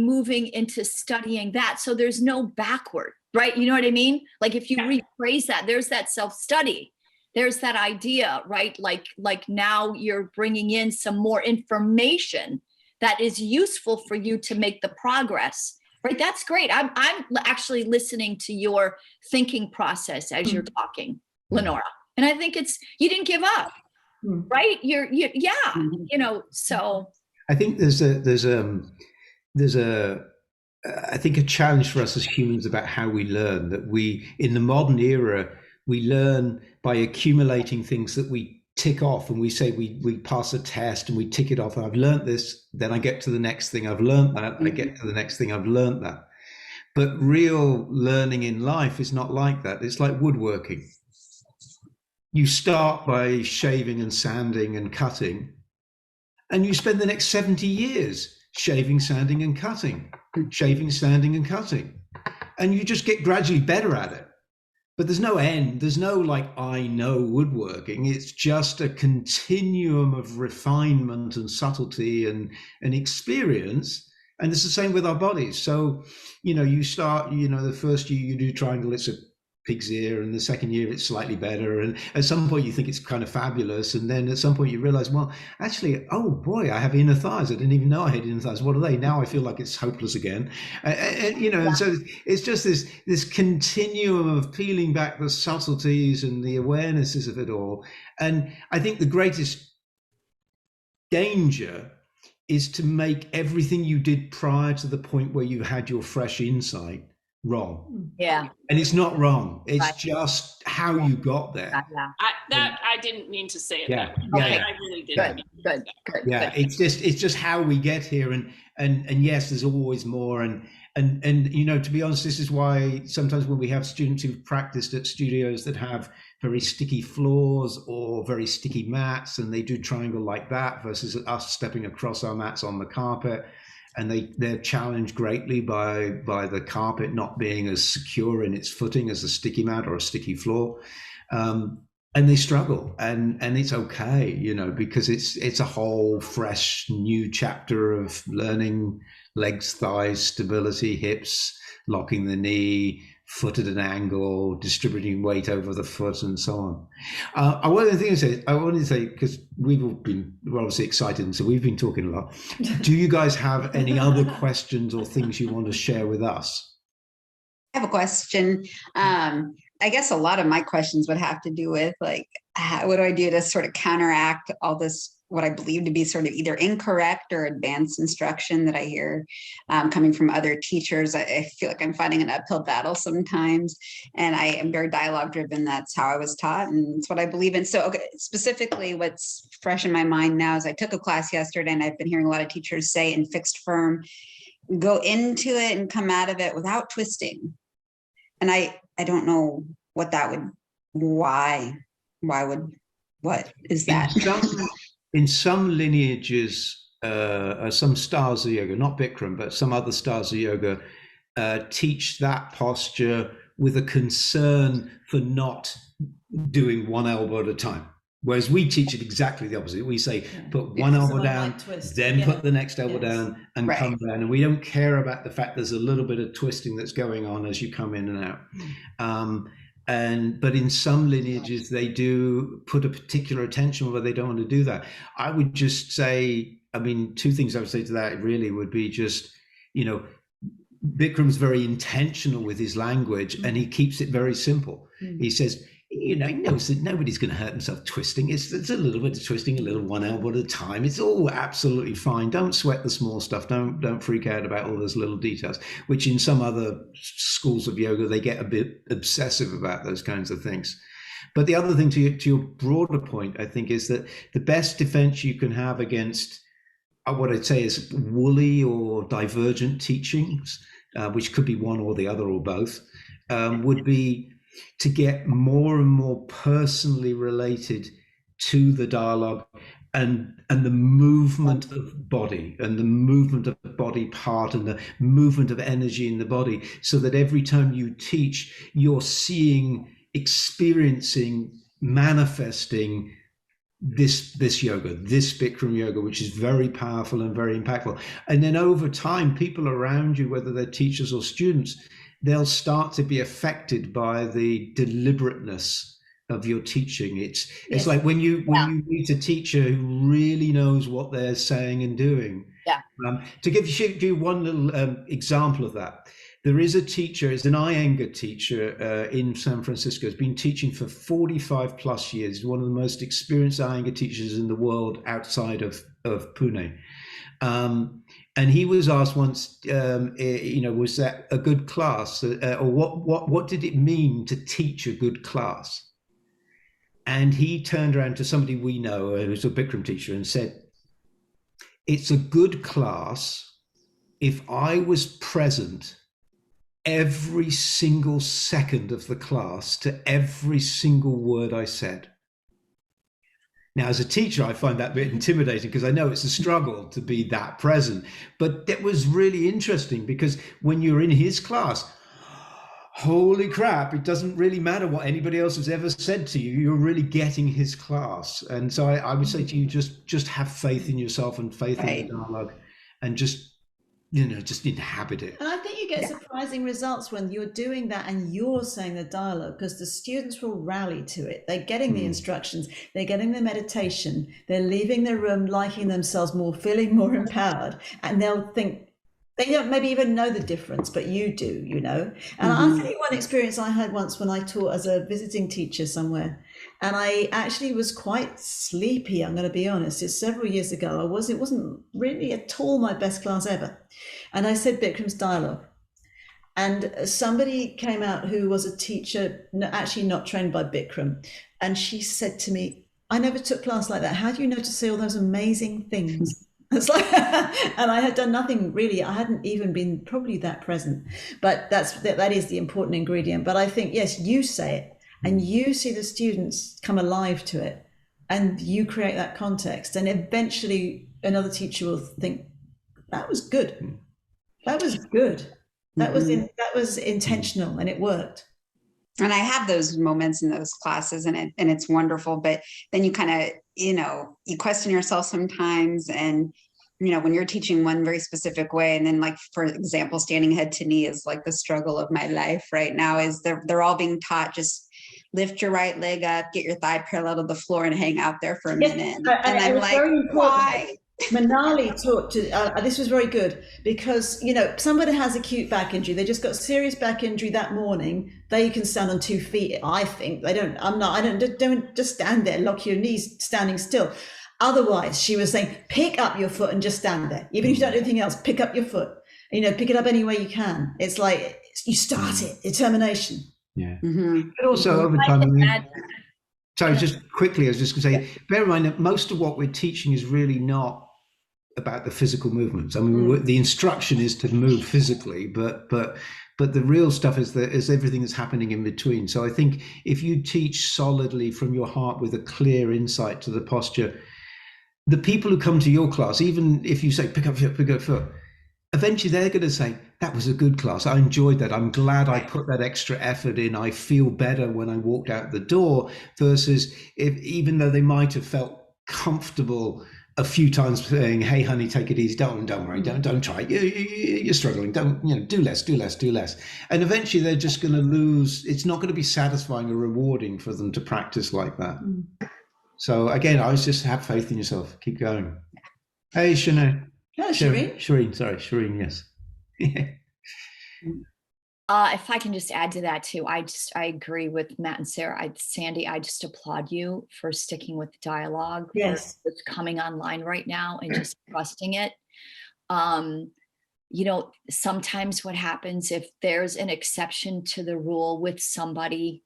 moving into studying that. So there's no backward, right? You know what I mean? If you rephrase that, there's that self-study. There's that idea, right? Like now you're bringing in some more information that is useful for you to make the progress, right? That's great. I'm actually listening to your thinking process as you're talking, Lenora. And I think you didn't give up, right? So. I think there's a challenge for us as humans about how we learn, that in the modern era, we learn by accumulating things that we tick off, and we say we pass a test and we tick it off. I've learned this, then I get to the next thing. I've learned that, I get to the next thing. I've learned that. But real learning in life is not like that. It's like woodworking. You start by shaving and sanding and cutting, and you spend the next 70 years shaving, sanding and cutting, shaving, sanding and cutting. And you just get gradually better at it. But there's no end. There's no I know woodworking. It's just a continuum of refinement and subtlety and experience. And it's the same with our bodies. So, you start, the first year you do triangle, it's a pig's ear, and the second year it's slightly better. And at some point you think it's kind of fabulous. And then at some point you realize, well, actually, oh boy, I have inner thighs. I didn't even know I had inner thighs. What are they? Now I feel like it's hopeless again. And so it's just this continuum of peeling back the subtleties and the awarenesses of it all. And I think the greatest danger is to make everything you did prior to the point where you had your fresh insight wrong. Yeah. And it's not wrong. It's just how you got there. I didn't mean to say it that way. Okay. I really didn't. Good. Yeah. It's just how we get here. And yes, there's always more. And to be honest, this is why sometimes when we have students who've practiced at studios that have very sticky floors or very sticky mats, and they do triangle like that versus us stepping across our mats on the carpet, and they're challenged greatly by the carpet not being as secure in its footing as a sticky mat or a sticky floor, and they struggle, and it's okay, because it's a whole fresh new chapter of learning legs, thighs, stability, hips, locking the knee, foot at an angle, distributing weight over the foot, and so on. I wanted to say, because we're obviously excited, and so we've been talking a lot. Do you guys have any other questions or things you want to share with us? I have a question. I guess a lot of my questions would have to do with like, what do I do to sort of counteract all this, what I believe to be sort of either incorrect or advanced instruction that I hear coming from other teachers. I feel like I'm fighting an uphill battle sometimes, and I am very dialogue driven. That's how I was taught, and it's what I believe in. So okay, specifically what's fresh in my mind now is I took a class yesterday, and I've been hearing a lot of teachers say in fixed firm, go into it and come out of it without twisting. And I don't know what that would, what is that? In some lineages, some styles of yoga, not Bikram, but some other styles of yoga, teach that posture with a concern for not doing one elbow at a time. Whereas we teach it exactly the opposite. We say, put one elbow down, then put the next elbow down and come down. And we don't care about the fact there's a little bit of twisting that's going on as you come in and out. But in some lineages, they do put a particular attention where they don't want to do that. I would just say, I mean, two things I would say to that really would be just, Bikram's very intentional with his language, and he keeps it very simple. He says, he knows that nobody's going to hurt himself twisting. It's a little bit of twisting, a little one elbow at a time. It's all absolutely fine. Don't sweat the small stuff. Don't freak out about all those little details, which in some other schools of yoga, they get a bit obsessive about those kinds of things. But the other thing to your broader point, I think, is that the best defense you can have against what I'd say is woolly or divergent teachings, which could be one or the other or both, would be to get more and more personally related to the dialogue and the movement of body and the movement of the body part and the movement of energy in the body, so that every time you teach, you're seeing, experiencing, manifesting this yoga, this Bikram yoga, which is very powerful and very impactful. And then over time, people around you, whether they're teachers or students, they'll start to be affected by the deliberateness of your teaching. It's like when you meet a teacher who really knows what they're saying and doing. To give you one little example of that, there is a teacher, it's an Iyengar teacher in San Francisco. He's been teaching for 45 plus years. He's one of the most experienced Iyengar teachers in the world outside of Pune. And he was asked once, was that a good class? Or what did it mean to teach a good class? And he turned around to somebody we know, who's a Bikram teacher, and said, it's a good class if I was present every single second of the class to every single word I said. Now, as a teacher, I find that a bit intimidating because I know it's a struggle to be that present. But that was really interesting because when you're in his class, holy crap, it doesn't really matter what anybody else has ever said to you. You're really getting his class. And so I would say to you, just have faith in yourself and faith in the dialogue, and just inhabit it. And I think you get surprising results when you're doing that and you're saying the dialogue, because the students will rally to it. They're getting the instructions, they're getting the meditation, they're leaving the room liking themselves more, feeling more empowered, and they'll think, they don't maybe even know the difference, but you do, And I'll tell you one experience I had once when I taught as a visiting teacher somewhere. And I actually was quite sleepy, I'm going to be honest. It's several years ago. It wasn't really at all my best class ever. And I said Bikram's dialogue. And somebody came out who was a teacher, actually not trained by Bikram. And she said to me, I never took class like that. How do you know to say all those amazing things? It's like, and I had done nothing really. I hadn't even been probably that present. But that is the important ingredient. But I think, yes, you say it. And you see the students come alive to it, and you create that context, and eventually another teacher will think, that was good. That was good. That was intentional, and it worked. And I have those moments in those classes, and it's wonderful. But then you kind of, you question yourself sometimes, and you know, when you're teaching one very specific way, and then like, for example, standing head to knee is like the struggle of my life right now, is they're all being taught, just lift your right leg up, get your thigh parallel to the floor and hang out there for a minute. And I'm like, why? Manali talked to, this was very good, because, you know, somebody has acute back injury. They just got serious back injury that morning. They can stand on 2 feet. I think they don't, don't just stand there, lock your knees standing still. Otherwise, she was saying, pick up your foot and just stand there. Even if you don't do anything else, pick up your foot, you know, pick it up any way you can. It's like, you start it, determination. Yeah. But also over time, sorry, just quickly, I was just going to say, bear in mind that most of what we're teaching is really not about the physical movements. I mean, the instruction is to move physically, but the real stuff is everything that's happening in between. So I think if you teach solidly from your heart with a clear insight to the posture, the people who come to your class, even if you say pick up foot, eventually they're going to say, that was a good class. I enjoyed that. I'm glad I put that extra effort in. I feel better when I walked out the door, versus even though they might have felt comfortable a few times saying, hey, honey, take it easy. Don't worry. Don't try. You're struggling. Don't, do less. And eventually they're just going to lose. It's not going to be satisfying or rewarding for them to practice like that. So again, I was just have faith in yourself. Keep going. Hey, Shanae. No, Shireen, yes. If I can just add to that too, I agree with Matt and Sarah. Sandy, I just applaud you for sticking with the dialogue. Yes. That's coming online right now and just trusting it. Sometimes what happens if there's an exception to the rule with somebody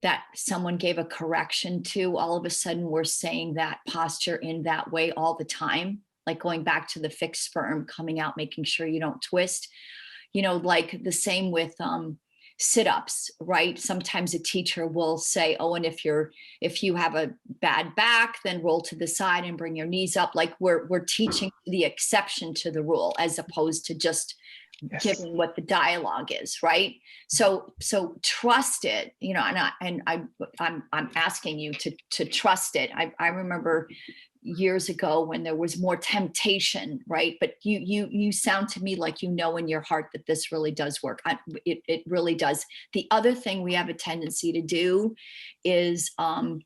that someone gave a correction to, all of a sudden we're saying that posture in that way all the time, like going back to the fixed sperm, coming out, making sure you don't twist. Like the same with sit-ups, right? Sometimes a teacher will say, oh, and if you have a bad back, then roll to the side and bring your knees up. Like we're teaching the exception to the rule as opposed to just giving what the dialogue is, right? So trust it, and I'm asking you to trust it. I remember years ago when there was more temptation, right? But you sound to me like in your heart that this really does work. It really does. The other thing we have a tendency to do is, how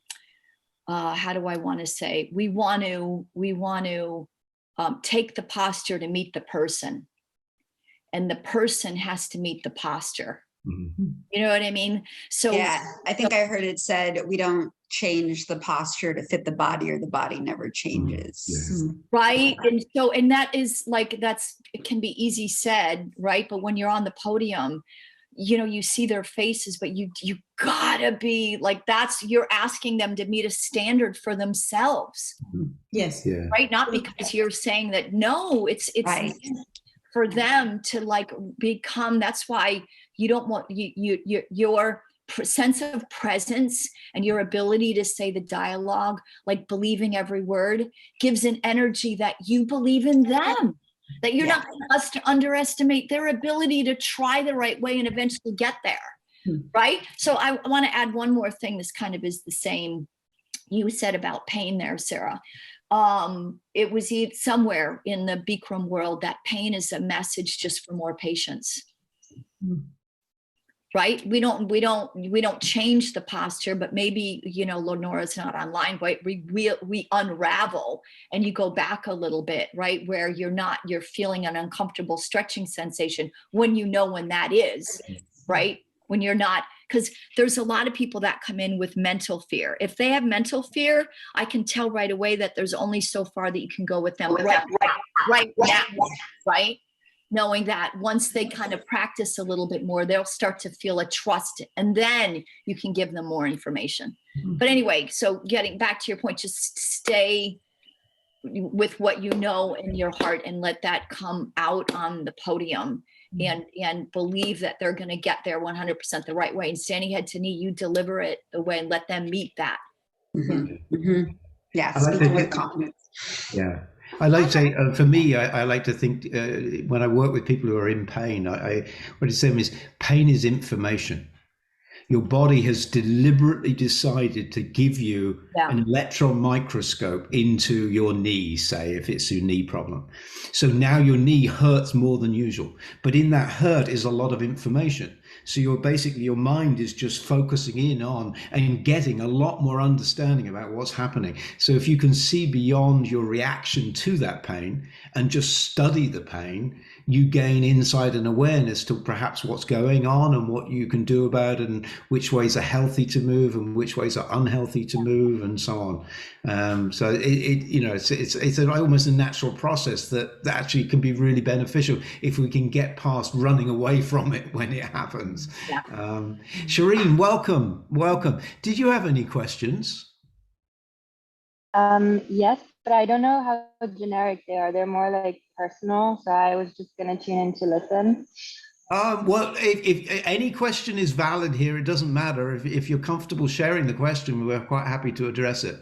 do I want to say? We want to take the posture to meet the person, and the person has to meet the posture. You know what I mean? So yeah, I think I heard it said, we don't change the posture to fit the body, or the body never changes. Right. And that is like, it can be easy said, right? But when you're on the podium, you see their faces, but you gotta be like, you're asking them to meet a standard for themselves. Yes. Yeah. Right. Not because you're saying that, no, it's right. For them to like become, that's why you don't want your sense of presence and your ability to say the dialogue, like believing every word, gives an energy that you believe in them, that you're not going to underestimate their ability to try the right way and eventually get there. Right. So I want to add one more thing. This kind of is the same you said about pain there, Sarah. It was somewhere in the Bikram world that pain is a message just for more patience. Right? We don't change the posture, but maybe, Lenora's not online, but we unravel and you go back a little bit, right? Where you're feeling an uncomfortable stretching sensation when that is, right? When you're not, because there's a lot of people that come in with mental fear. If they have mental fear, I can tell right away that there's only so far that you can go with them right now, right? Knowing that once they kind of practice a little bit more, they'll start to feel a trust, and then you can give them more information. But anyway, so getting back to your point, just stay with what you know in your heart and let that come out on the podium. And believe that they're going to get there 100% the right way. And standing head to knee, you deliver it the way and let them meet that. Yeah, speaking with confidence. Yeah. I like to say, for me, I like to think when I work with people who are in pain, what I say is pain is information. your body has deliberately decided to give you Yeah. an electron microscope into your knee, say, if it's your knee problem. So now your knee hurts more than usual, but in that hurt is a lot of information. So you're basically, your mind is just focusing in on and getting a lot more understanding about what's happening. So if you can see beyond your reaction to that pain and just study the pain, you gain insight and awareness to perhaps what's going on and what you can do about it, and which ways are healthy to move and which ways are unhealthy to move, and so on. So it's almost a natural process that actually can be really beneficial if we can get past running away from it when it happens. Yeah. Shireen, welcome. Did you have any questions? Yes, but I don't know how generic they are. They're more like personal, so I was just gonna tune in to listen. Well, if any question is valid here, it doesn't matter. If you're comfortable sharing the question, we're quite happy to address it.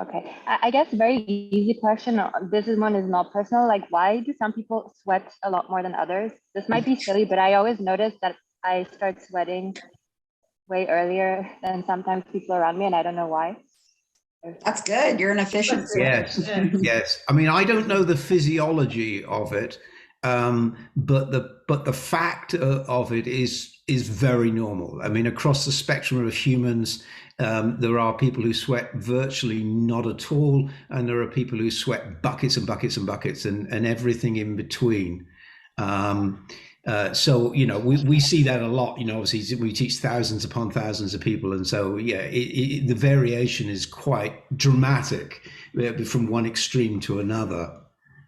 Okay, I guess very easy question. This one is not personal. Like, why do some people sweat a lot more than others? This might be silly, but I always notice that I start sweating way earlier than sometimes people around me, and I don't know why. That's good. You're an efficient. Yes. I mean, I don't know the physiology of it, but the fact of it is very normal. I mean, across the spectrum of humans, there are people who sweat virtually not at all, and there are people who sweat buckets and buckets and buckets, and everything in between. So we see that a lot. Obviously we teach thousands upon thousands of people, and so the variation is quite dramatic from one extreme to another.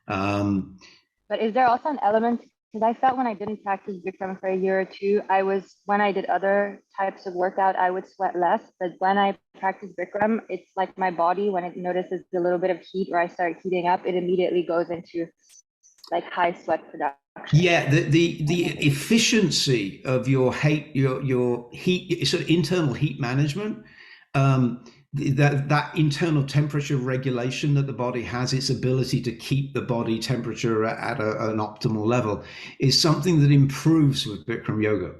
But is there also an element, because I felt when I didn't practice Bikram for a year or two, when I did other types of workout, I would sweat less. But when I practice Bikram, it's like my body, when it notices a little bit of heat or I start heating up, it immediately goes into like high sweat production. Yeah, the efficiency of your heat, sort of internal heat management, that internal temperature regulation that the body has, its ability to keep the body temperature at an optimal level, is something that improves with Bikram yoga.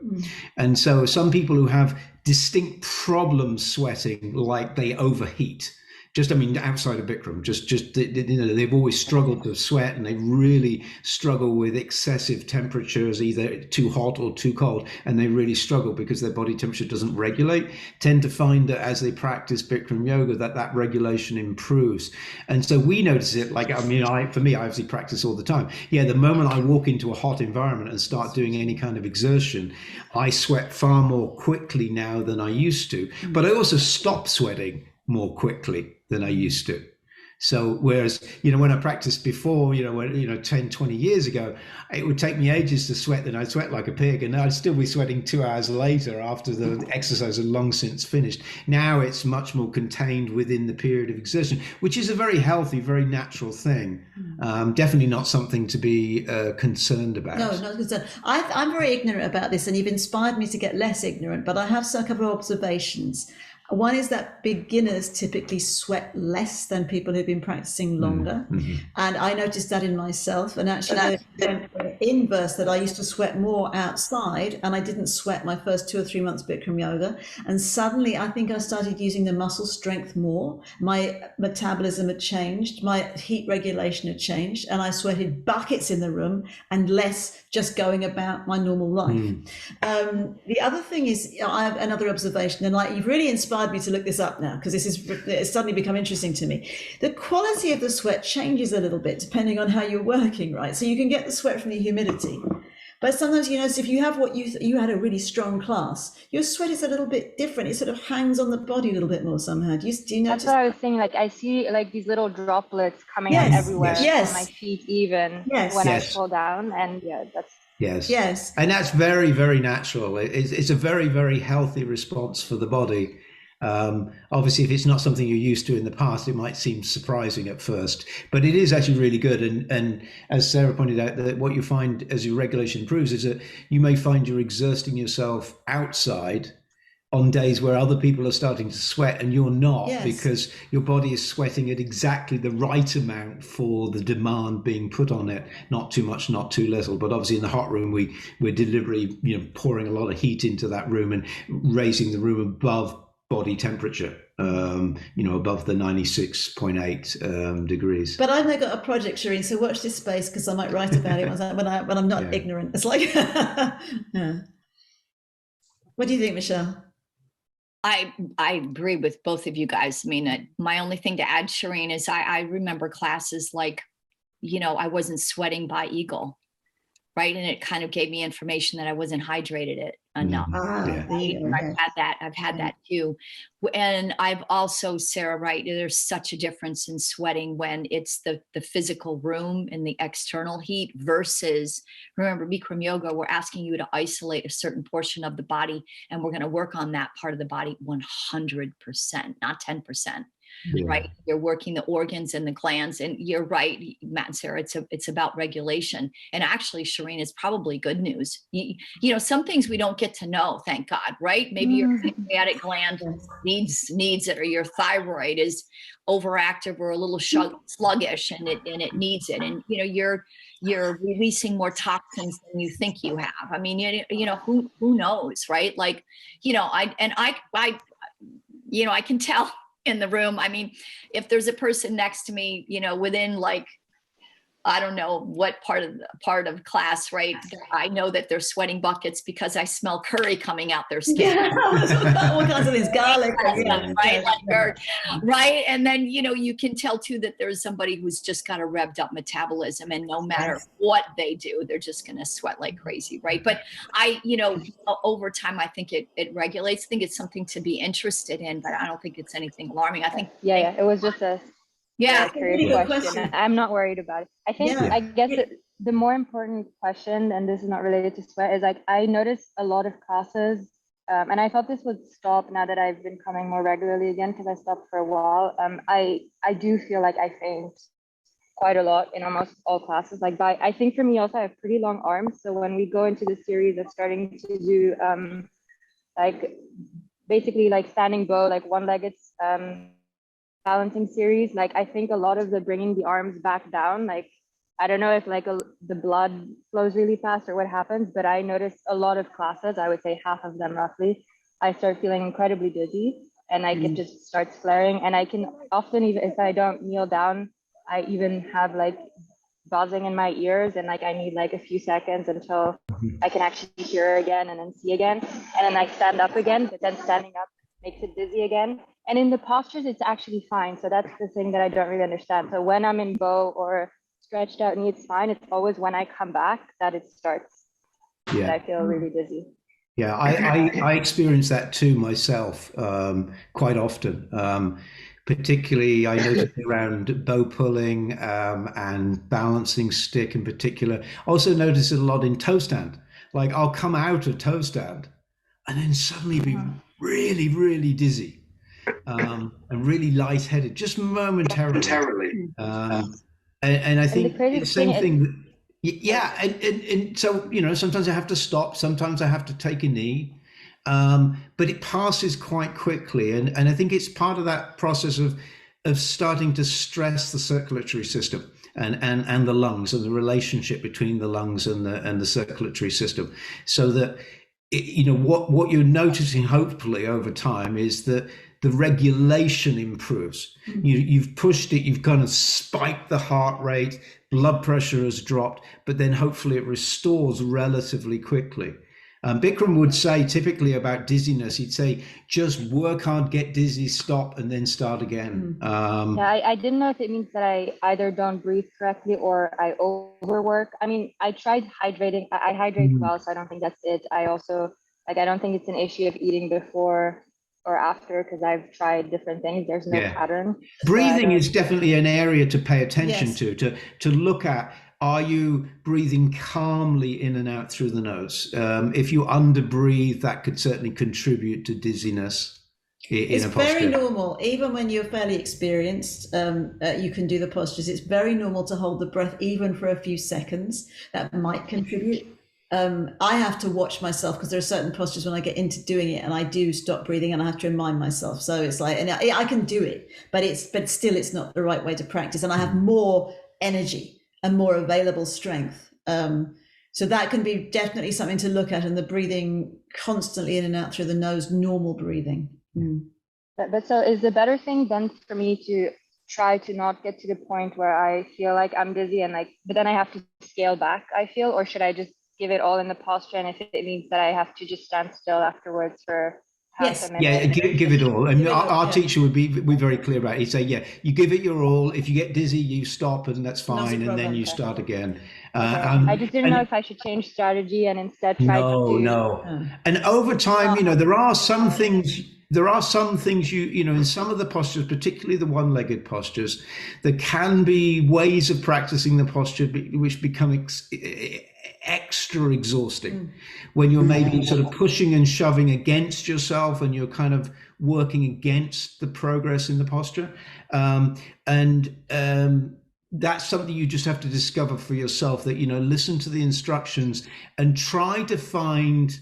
And so some people who have distinct problems sweating, like they overheat, outside of Bikram, they've always struggled to sweat, and they really struggle with excessive temperatures, either too hot or too cold, and they really struggle because their body temperature doesn't regulate, tend to find that as they practice Bikram yoga, that regulation improves. And so we notice it, for me, I obviously practice all the time. Yeah, the moment I walk into a hot environment and start doing any kind of exertion, I sweat far more quickly now than I used to, but I also stop sweating more quickly than I used to. So whereas, when I practiced before, 10, 20 years ago, it would take me ages to sweat, then I'd sweat like a pig, and I'd still be sweating 2 hours later after the exercise had long since finished. Now it's much more contained within the period of exertion, which is a very healthy, very natural thing. Definitely not something to be concerned about. No, not concerned. I'm very ignorant about this, and you've inspired me to get less ignorant, but I have a couple of observations. One is that beginners typically sweat less than people who've been practicing longer. Mm-hmm. And I noticed that in myself. And actually, the inverse, that I used to sweat more outside, and I didn't sweat my first 2 or 3 months Bikram yoga. And suddenly, I think I started using the muscle strength more. My metabolism had changed. My heat regulation had changed. And I sweated buckets in the room and less just going about my normal life. The other thing is, I have another observation, and you've really inspired me to look this up now, because it's suddenly become interesting to me. The quality of the sweat changes a little bit depending on how you're working, right? So you can get the sweat from the humidity, but sometimes if you have you had a really strong class, your sweat is a little bit different. It sort of hangs on the body a little bit more somehow. Do you notice? That's what I was saying. Like, I see like these little droplets coming out everywhere on my feet, even when I pull down, and that's. Yes. And that's very, very natural. It's a very, very healthy response for the body. Obviously, if it's not something you're used to in the past, it might seem surprising at first, but it is actually really good. And as Sarah pointed out, that what you find as your regulation improves is that you may find you're exerting yourself outside on days where other people are starting to sweat and you're not, Yes. because your body is sweating at exactly the right amount for the demand being put on it. Not too much, not too little. But obviously in the hot room, we're deliberately, pouring a lot of heat into that room and raising the room above body temperature, above the 96.8 degrees. But I've now got a project, Shireen, so watch this space, because I might write about it when I'm not ignorant. It's like, yeah. What do you think, Michele? I agree with both of you guys. I mean, my only thing to add, Shireen, is I remember classes like, I wasn't sweating by eagle, right? And it kind of gave me information that I wasn't hydrated enough. I've had that too. And I've also, Sarah, right, there's such a difference in sweating when it's the physical room and the external heat versus, remember, Bikram yoga, we're asking you to isolate a certain portion of the body, and we're going to work on that part of the body 100%, not 10%. Yeah. Right, you're working the organs and the glands, and you're right, Matt and Sarah, it's about regulation. And actually, Shireen, is probably good news. Some things we don't get to know, thank God, right? Maybe your pancreatic gland needs it, or your thyroid is overactive or a little sluggish, and it needs it, and you're releasing more toxins than you think you have. I mean, who knows, right? Like, I can tell in the room. I mean, if there's a person next to me, within like, I don't know what part of class, right? I know that they're sweating buckets because I smell curry coming out their skin. All kinds of things, garlic, right? Right. And then, you can tell too that there's somebody who's just got a revved up metabolism, and no matter what they do, they're just going to sweat like crazy. Right. But over time, I think it regulates. I think it's something to be interested in, but I don't think it's anything alarming. I think. Yeah. It was just a curious question. I'm not worried about it. I think, I guess the more important question, and this is not related to sweat, is like, I noticed a lot of classes, and I thought this would stop now that I've been coming more regularly again, because I stopped for a while. I do feel like I faint quite a lot in almost all classes. Like I think for me also, I have pretty long arms. So when we go into the series of starting to do basically like standing bow, like one-legged balancing series, like I think a lot of the bringing the arms back down, like I don't know if like the blood flows really fast or what happens, but I noticed a lot of classes, I would say half of them roughly, I start feeling incredibly dizzy, and like it just starts flaring. And I can often, even if I don't kneel down, I even have like buzzing in my ears, and like I need like a few seconds until I can actually hear again and then see again, and then I stand up again, but then standing up makes it dizzy again. And in the postures, it's actually fine. So that's the thing that I don't really understand. So when I'm in bow or stretched out knee, it's fine. It's always when I come back that it starts. That I feel really dizzy. Yeah, I experience that too myself quite often. Particularly, I notice around bow pulling and balancing stick in particular. I also notice it a lot in toe stand. Like I'll come out of toe stand and then suddenly be really, really dizzy. And really lightheaded, just momentarily. And I think the same thing. And so sometimes I have to stop, sometimes I have to take a knee, but it passes quite quickly. And I think it's part of that process of starting to stress the circulatory system and the lungs, and the relationship between the lungs and the circulatory system, so that what you're noticing hopefully over time is that the regulation improves. You've pushed it, you've kind of spiked the heart rate, blood pressure has dropped, but then hopefully it restores relatively quickly. Bikram would say typically about dizziness, he'd say, just work hard, get dizzy, stop, and then start again. I didn't know if it means that I either don't breathe correctly or I overwork. I mean, I tried hydrating. I hydrate well, so I don't think that's it. I also, I don't think it's an issue of eating before or after, because I've tried different things. There's no pattern. Breathing is definitely an area to pay attention to look at. Are you breathing calmly in and out through the nose? If you underbreathe, that could certainly contribute to dizziness in a posture. It's very normal, even when you're fairly experienced, you can do the postures. It's very normal to hold the breath even for a few seconds. That might contribute. I have to watch myself because there are certain postures when I get into doing it and I do stop breathing and I have to remind myself. So it's like, and I can do it, but still it's not the right way to practice. And I have more energy and more available strength. So that can be definitely something to look at, and the breathing constantly in and out through the nose, normal breathing. But so is the better thing then for me to try to not get to the point where I feel like I'm dizzy and like, but then I have to scale back, I feel, or should I just give it all in the posture, and if it means that I have to just stand still afterwards for half a minute? Yeah, give it all. And our teacher would be very clear about it. He'd say, yeah, you give it your all. If you get dizzy, you stop, and that's fine, and then you start again. I just didn't know if I should change strategy and instead try to do. And over time, you know, there are some things you know, in some of the postures, particularly the one-legged postures, there can be ways of practicing the posture which become extra exhausting when you're maybe sort of pushing and shoving against yourself and you're kind of working against the progress in the posture. That's something you just have to discover for yourself, that, you know, listen to the instructions and try to find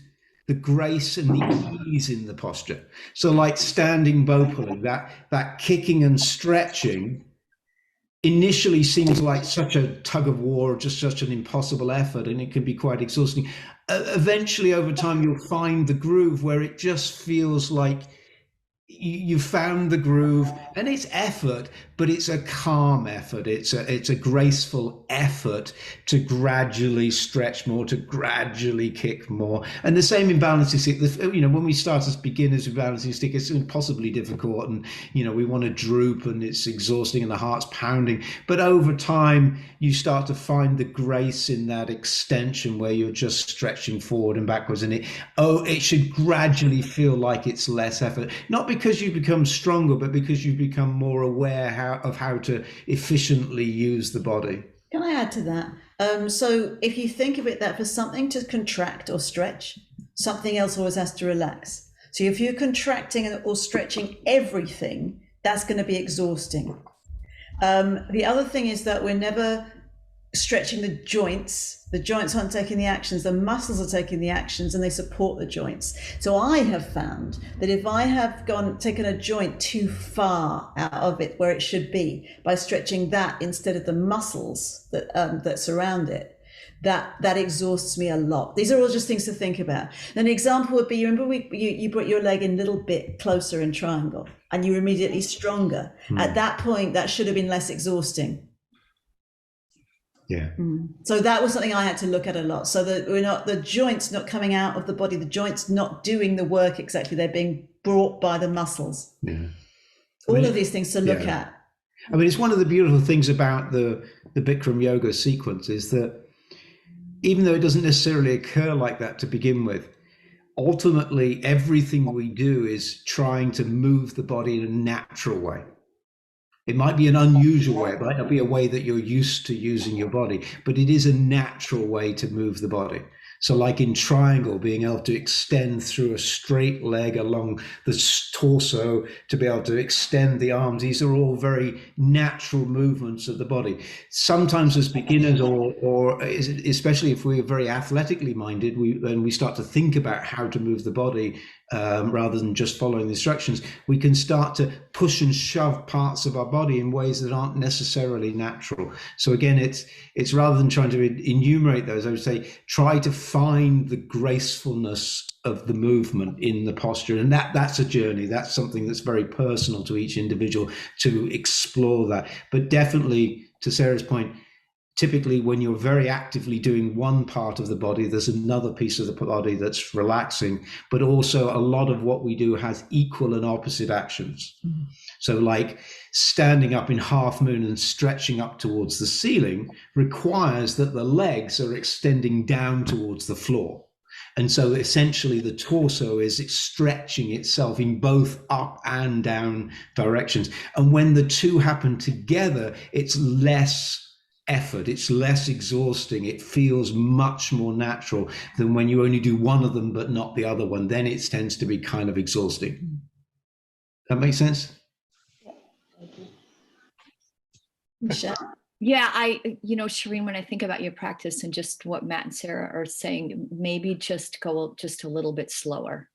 the grace and the ease in the posture. So like standing bow pulling, that kicking and stretching initially seems like such a tug of war, just such an impossible effort, and it can be quite exhausting. Eventually, over time, you'll find the groove where it just feels like you found the groove, and it's effort, but it's a calm effort. It's a graceful effort to gradually stretch more, to gradually kick more. And the same in balancing stick. You know, when we start as beginners with balancing stick, it's impossibly difficult, and you know, we want to droop, and it's exhausting, and the heart's pounding. But over time, you start to find the grace in that extension where you're just stretching forward and backwards, and it should gradually feel like it's less effort, not because you become stronger, but because you become more aware of how to efficiently use the body. Can I add to that? So if you think of it that for something to contract or stretch, something else always has to relax. So if you're contracting or stretching everything, that's going to be exhausting. The other thing is that we're never stretching the joints. The joints aren't taking the actions, the muscles are taking the actions, and they support the joints. So I have found that if I have taken a joint too far out of it where it should be, by stretching that instead of the muscles that surround it, that exhausts me a lot. These are all just things to think about. An example would be, you remember you brought your leg in a little bit closer in triangle and you were immediately stronger. At that point, that should have been less exhausting. Yeah. So that was something I had to look at a lot. So that we're not, the joints not coming out of the body, the joints not doing the work exactly, they're being brought by the muscles. Yeah. All of these things to look at. I mean, it's one of the beautiful things about the Bikram yoga sequence is that even though it doesn't necessarily occur like that to begin with, ultimately everything we do is trying to move the body in a natural way. It might be an unusual way, it might not be a way that you're used to using your body, but it is a natural way to move the body. So like in triangle, being able to extend through a straight leg along the torso, to be able to extend the arms, these are all very natural movements of the body. Sometimes as beginners, or especially if we're very athletically minded, when we start to think about how to move the body, rather than just following the instructions, we can start to push and shove parts of our body in ways that aren't necessarily natural. So again, it's rather than trying to enumerate those, I would say try to find the gracefulness of the movement in the posture, and that's a journey. That's something that's very personal to each individual to explore that. But definitely, to Sarah's point, typically when you're very actively doing one part of the body, there's another piece of the body that's relaxing, but also a lot of what we do has equal and opposite actions. So like standing up in half moon and stretching up towards the ceiling requires that the legs are extending down towards the floor. And so essentially the torso is stretching itself in both up and down directions. And when the two happen together, it's less effort, it's less exhausting, it feels much more natural than when you only do one of them but not the other one. Then it tends to be kind of exhausting. That makes sense? Michelle? Yeah, Shireen, when I think about your practice and just what Matt and Sarah are saying, maybe just go just a little bit slower.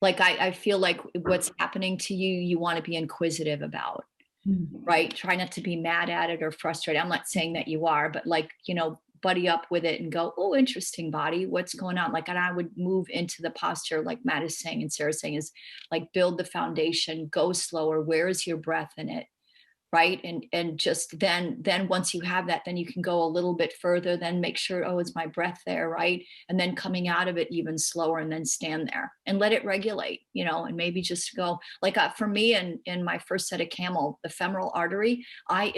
Like I feel like what's happening to you, you want to be inquisitive about, right? Try not to be mad at it or frustrated. I'm not saying that you are, but like, buddy up with it and go, oh, interesting body. What's going on? Like, and I would move into the posture, like Matt is saying and Sarah's saying, is like build the foundation, go slower. Where is your breath in it? Right. And just then once you have that, then you can go a little bit further, then make sure, oh, is my breath there? Right. And then coming out of it even slower, and then stand there and let it regulate, and maybe just go like for me in my first set of camel, the femoral artery, I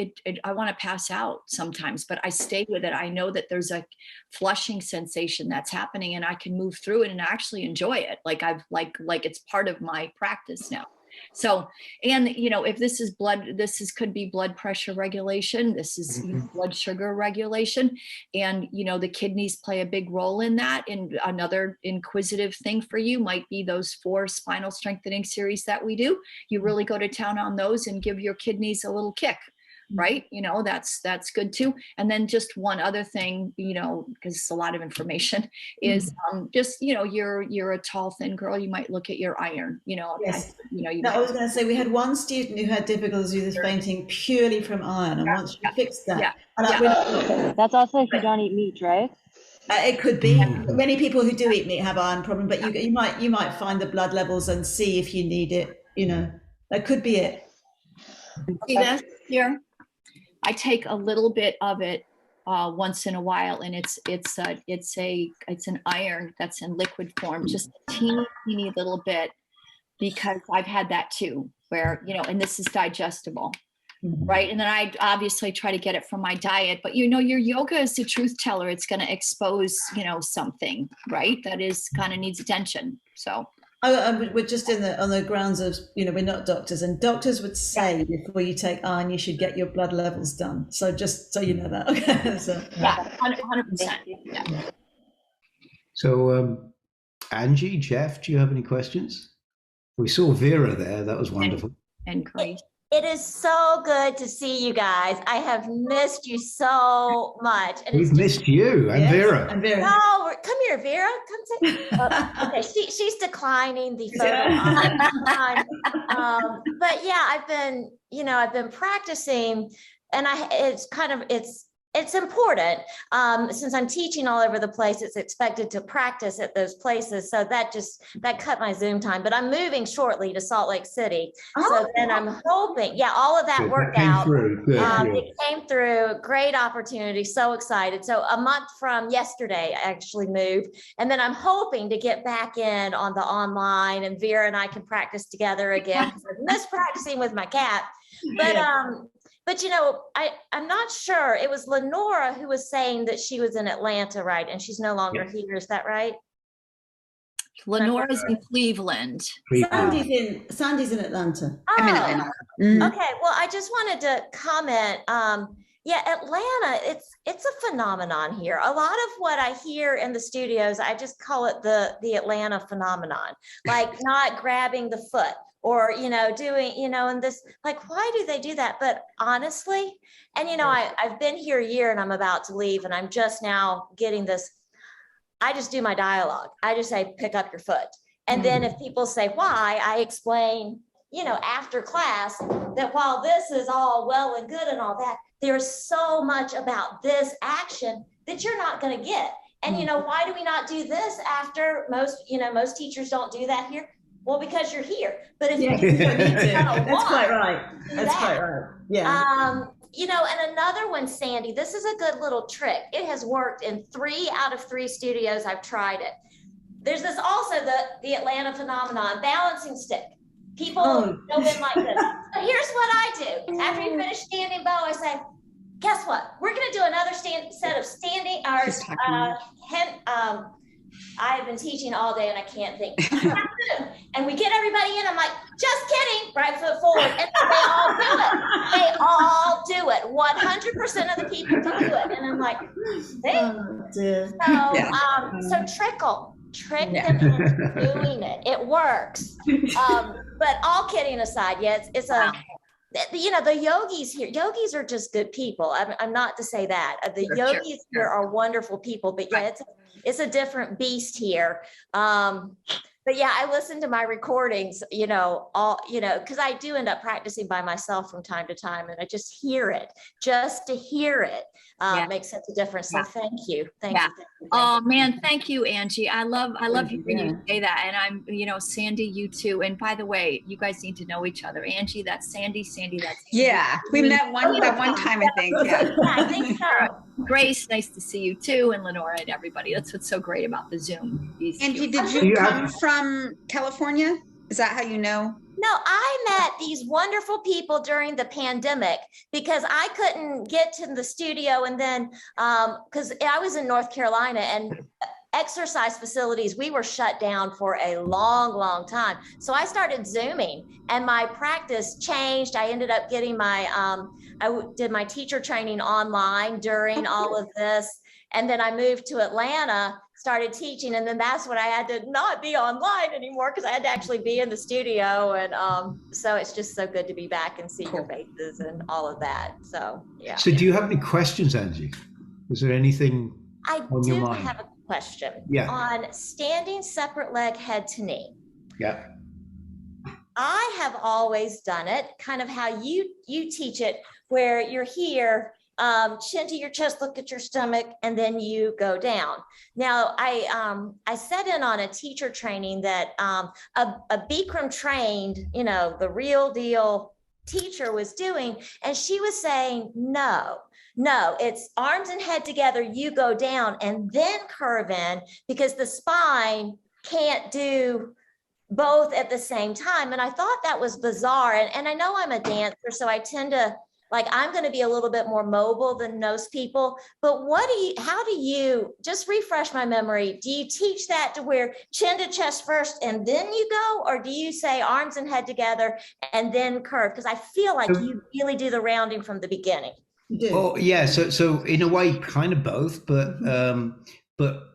want to pass out sometimes, but I stay with it. I know that there's a flushing sensation that's happening and I can move through it and actually enjoy it. Like like it's part of my practice now. So, and if this is could be blood pressure regulation, this is blood sugar regulation, and the kidneys play a big role in that. And another inquisitive thing for you might be those 4 spinal strengthening series that we do. You really go to town on those and give your kidneys a little kick. Right. That's good too. And then just one other thing, because it's a lot of information, is just, you're a tall, thin girl. You might look at your iron, Yes. I was going to say, we had one student who had difficulties with his fainting purely from iron. And once we fixed that, That's also if you don't eat meat, right? It could be. Many people who do eat meat have iron problem, but you might find the blood levels and see if you need it. That could be it. See this here? I take a little bit of it once in a while, and it's an iron that's in liquid form, just a teeny little bit, because I've had that too, where and this is digestible, right? And then I obviously try to get it from my diet, but your yoga is the truth teller. It's going to expose something, right? That is kind of needs attention. So. We're just on the grounds of, we're not doctors, and doctors would say before you take iron, you should get your blood levels done. So just so you know that. Okay. So, yeah, 100%. Yeah. So, Angie, Jeff, do you have any questions? We saw Vera there. That was wonderful. And Grace. It is so good to see you guys. I have missed you so much. And We've missed you and Vera. And Vera. No, come here, Vera. Come say. Okay, she's declining the photo. But yeah, I've been practicing, and it's important. Since I'm teaching all over the place, it's expected to practice at those places. So that cut my Zoom time, but I'm moving shortly to Salt Lake City. So then I'm hoping, all of that worked out. It came through, great opportunity. So excited. So a month from yesterday, I actually moved. And then I'm hoping to get back in on the online, and Vera and I can practice together again. I miss practicing with my cat. But, But I'm not sure. It was Lenora who was saying that she was in Atlanta, right? And she's no longer here. Is that right? Lenora's in Cleveland. Sandy's in Atlanta. I'm in Atlanta. Okay. Well, I just wanted to comment. Atlanta, it's a phenomenon here. A lot of what I hear in the studios, I just call it the Atlanta phenomenon, like not grabbing the foot, or, doing, and this, like, why do they do that? But honestly, and, I've been here a year and I'm about to leave, and I'm just now getting this. I just do my dialogue. I just say, pick up your foot. And then if people say why, I explain, after class, that while this is all well and good and all that, there's so much about this action that you're not going to get. And, why do we not do this after most teachers don't do that here? Well, because you're here. But if you don't need to, that's quite right. That's quite right. Yeah. And another one, Sandy, this is a good little trick. It has worked in 3 out of 3 studios. I've tried it. There's this also the Atlanta phenomenon, balancing stick. People go in like this. But here's what I do. After you finish standing bow, I say, guess what? We're going to do another set of standing, I've been teaching all day and I can't think. And we get everybody in. I'm like, just kidding. Right foot forward. And they all do it. They all do it. 100% of the people do it. And I'm like, trick them into doing it. It works. But all kidding aside, it's a you know, the yogis are just good people. I'm not to say that. The yogis here are wonderful people, but yeah, it's a different beast here. But yeah, I listen to my recordings, you know, because I do end up practicing by myself from time to time, and I just hear it. Just to hear it makes such a difference. So thank you. Thank you. Oh man, thank you, Angie. I love hearing you say that. And I'm, you know, Sandy, you too. And by the way, you guys need to know each other. Angie, that's Sandy. Sandy, that's Angie. Yeah, we met that one time, I think. Yeah, I think so. Grace, nice to see you too, and Lenora and everybody. That's what's so great about the Zoom. Angie, did you come from California? Is that how you know? No, I met these wonderful people during the pandemic because I couldn't get to the studio, and then because I was in North Carolina and exercise facilities, we were shut down for a long time. So I started Zooming, and my practice changed. I ended up getting my, I did my teacher training online during all of this. And then I moved to Atlanta, started teaching, and then that's when I had to not be online anymore because I had to actually be in the studio. And so it's just so good to be back and see your faces and all of that. So yeah. So do you have any questions, Angie? Is there anything on your mind? I do have a question on standing separate leg head to knee. Yeah. I have always done it kind of how you teach it, where you're here, chin to your chest, look at your stomach, and then you go down. Now, I sat in on a teacher training that a Bikram trained, you know, the real deal teacher was doing, and she was saying, no, it's arms and head together, you go down and then curve in, because the spine can't do both at the same time. And I thought that was bizarre. And I know I'm a dancer, so I tend to, like, I'm going to be a little bit more mobile than most people, but how do you, just refresh my memory, do you teach that to where chin to chest first and then you go, or do you say arms and head together and then curve? Because I feel like you really do the rounding from the beginning. Oh yeah, so in a way, kind of both, but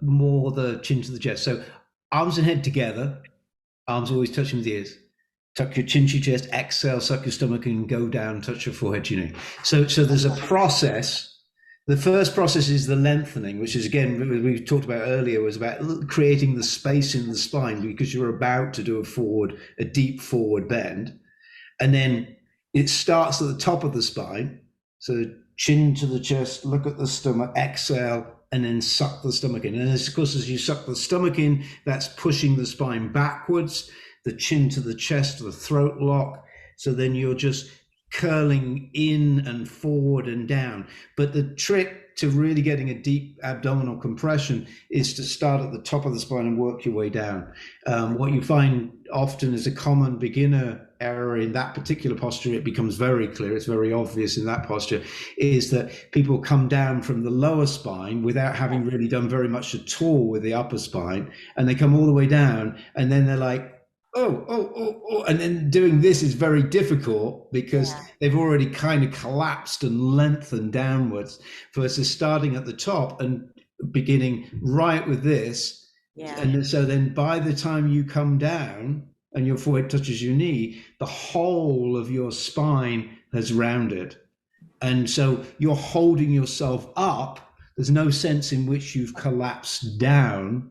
more the chin to the chest. So arms and head together, arms always touching the ears. Tuck your chin to your chest, exhale, suck your stomach, and go down, touch your forehead, you know. So there's a process. The first process is the lengthening, which is, again, we talked about earlier, was about creating the space in the spine because you're about to do a deep forward bend. And then it starts at the top of the spine. So chin to the chest, look at the stomach, exhale, and then suck the stomach in. And of course, as you suck the stomach in, that's pushing the spine backwards, the chin to the chest, the throat lock. So then you're just curling in and forward and down. But the trick to really getting a deep abdominal compression is to start at the top of the spine and work your way down. What you find often is a common beginner error in that particular posture. It becomes very clear, it's very obvious in that posture, is that people come down from the lower spine without having really done very much at all with the upper spine, and they come all the way down, and then they're like, oh, and then doing this is very difficult because they've already kind of collapsed and lengthened downwards, versus starting at the top and beginning right with this. And so then by the time you come down and your forehead touches your knee, the whole of your spine has rounded. And so you're holding yourself up. There's no sense in which you've collapsed down.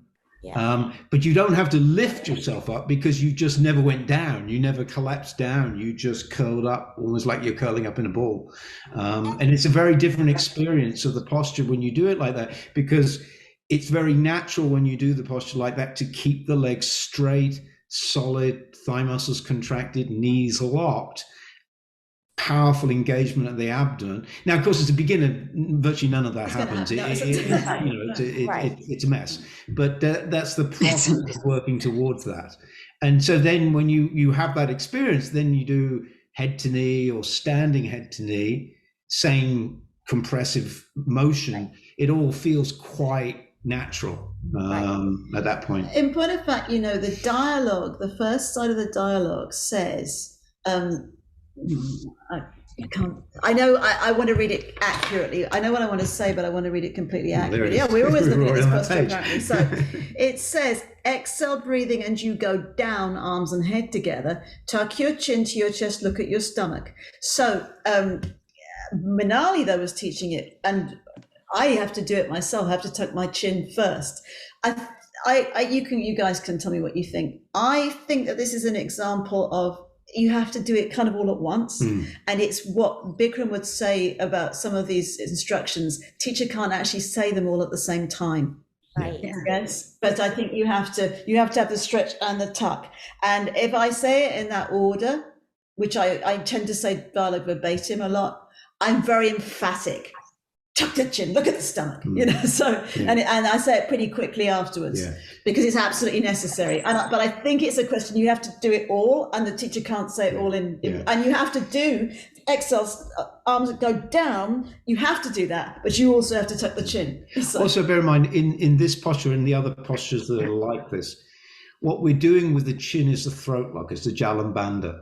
But you don't have to lift yourself up because you just never went down. You never collapsed down. You just curled up, almost like you're curling up in a ball. And it's a very different experience of the posture when you do it like that, because it's very natural when you do the posture like that to keep the legs straight, solid, thigh muscles contracted, knees locked, powerful engagement of the abdomen. Now, of course, as a beginner, virtually none of that happens. It's a mess. But that's the process of working towards that. And so then when you have that experience, then you do head to knee or standing head to knee, same compressive motion. It all feels quite natural at that point. In point of fact, the dialogue, the first side of the dialogue says, I know I want to read it accurately. I know what I want to say, but I want to read it completely accurately. Well, Yeah, we're always looking at this on that posture page. apparently. So it says, exhale, breathing, and you go down, arms and head together. Tuck your chin to your chest, look at your stomach. So Manali, though, was teaching it, and I have to do it myself. I have to tuck my chin first. You guys can tell me what you think. I think that this is an example of you have to do it kind of all at once. And it's what Bikram would say about some of these instructions. Teacher can't actually say them all at the same time. Right. Yes, but I think you have to have the stretch and the tuck. And if I say it in that order, which I tend to say dialogue verbatim a lot, I'm very emphatic. Tuck the chin, look at the stomach, you know. So, and I say it pretty quickly afterwards because it's absolutely necessary. But I think it's a question, you have to do it all, and the teacher can't say it all in, and you have to do exhales, arms go down. You have to do that, but you also have to tuck the chin. So. Also, bear in mind in this posture and the other postures that are like this, what we're doing with the chin is the throat lock, it's the Jalan Bandha,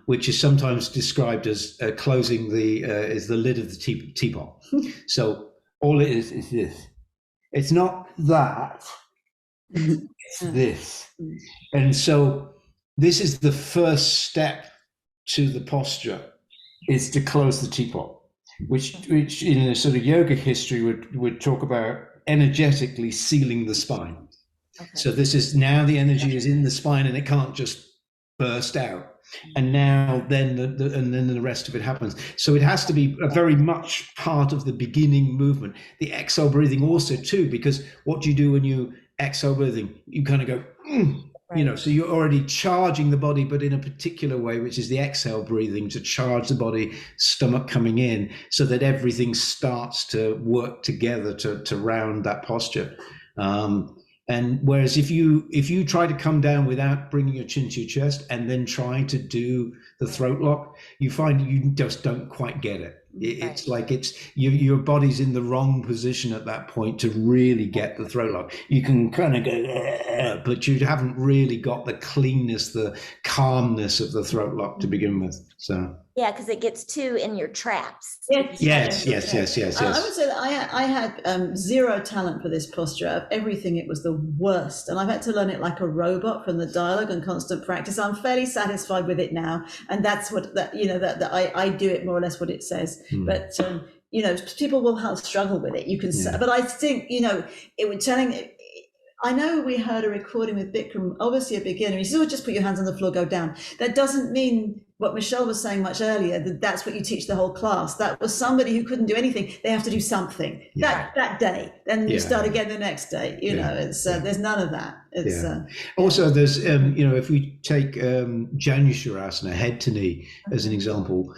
which is sometimes described as closing the lid of the teapot. So all it is this. It's not that, it's this. And so this is the first step to the posture, is to close the teapot, which in a sort of yoga history would talk about energetically sealing the spine. Okay. So this is now the energy is in the spine and it can't just burst out. And now then the rest of it happens. So it has to be a very much part of the beginning movement. The exhale breathing also too, because what do you do when you exhale breathing? You kind of go, you know, so you're already charging the body, but in a particular way, which is the exhale breathing, to charge the body, stomach coming in, so that everything starts to work together to round that posture. And whereas if you try to come down without bringing your chin to your chest and then trying to do the throat lock, you find you just don't quite get it. It's like your body's in the wrong position at that point to really get the throat lock. You can kind of go, but you haven't really got the cleanness, the calmness of the throat lock to begin with. So. Yeah, because it gets too in your traps. Yes. I would say that I had zero talent for this posture. Of everything, it was the worst, and I've had to learn it like a robot from the dialogue and constant practice. I'm fairly satisfied with it now, and that's what I do it more or less what it says. But you know, people will struggle with it. You can, but I think it would telling. I know we heard a recording with Bikram, obviously a beginner. He said, just put your hands on the floor, go down. That doesn't mean what Michele was saying much earlier, that's what you teach the whole class. That was somebody who couldn't do anything. They have to do something that day. Then you start again the next day. You know, it's there's none of that. It's also there's if we take Janushirasana, head to knee, as an example,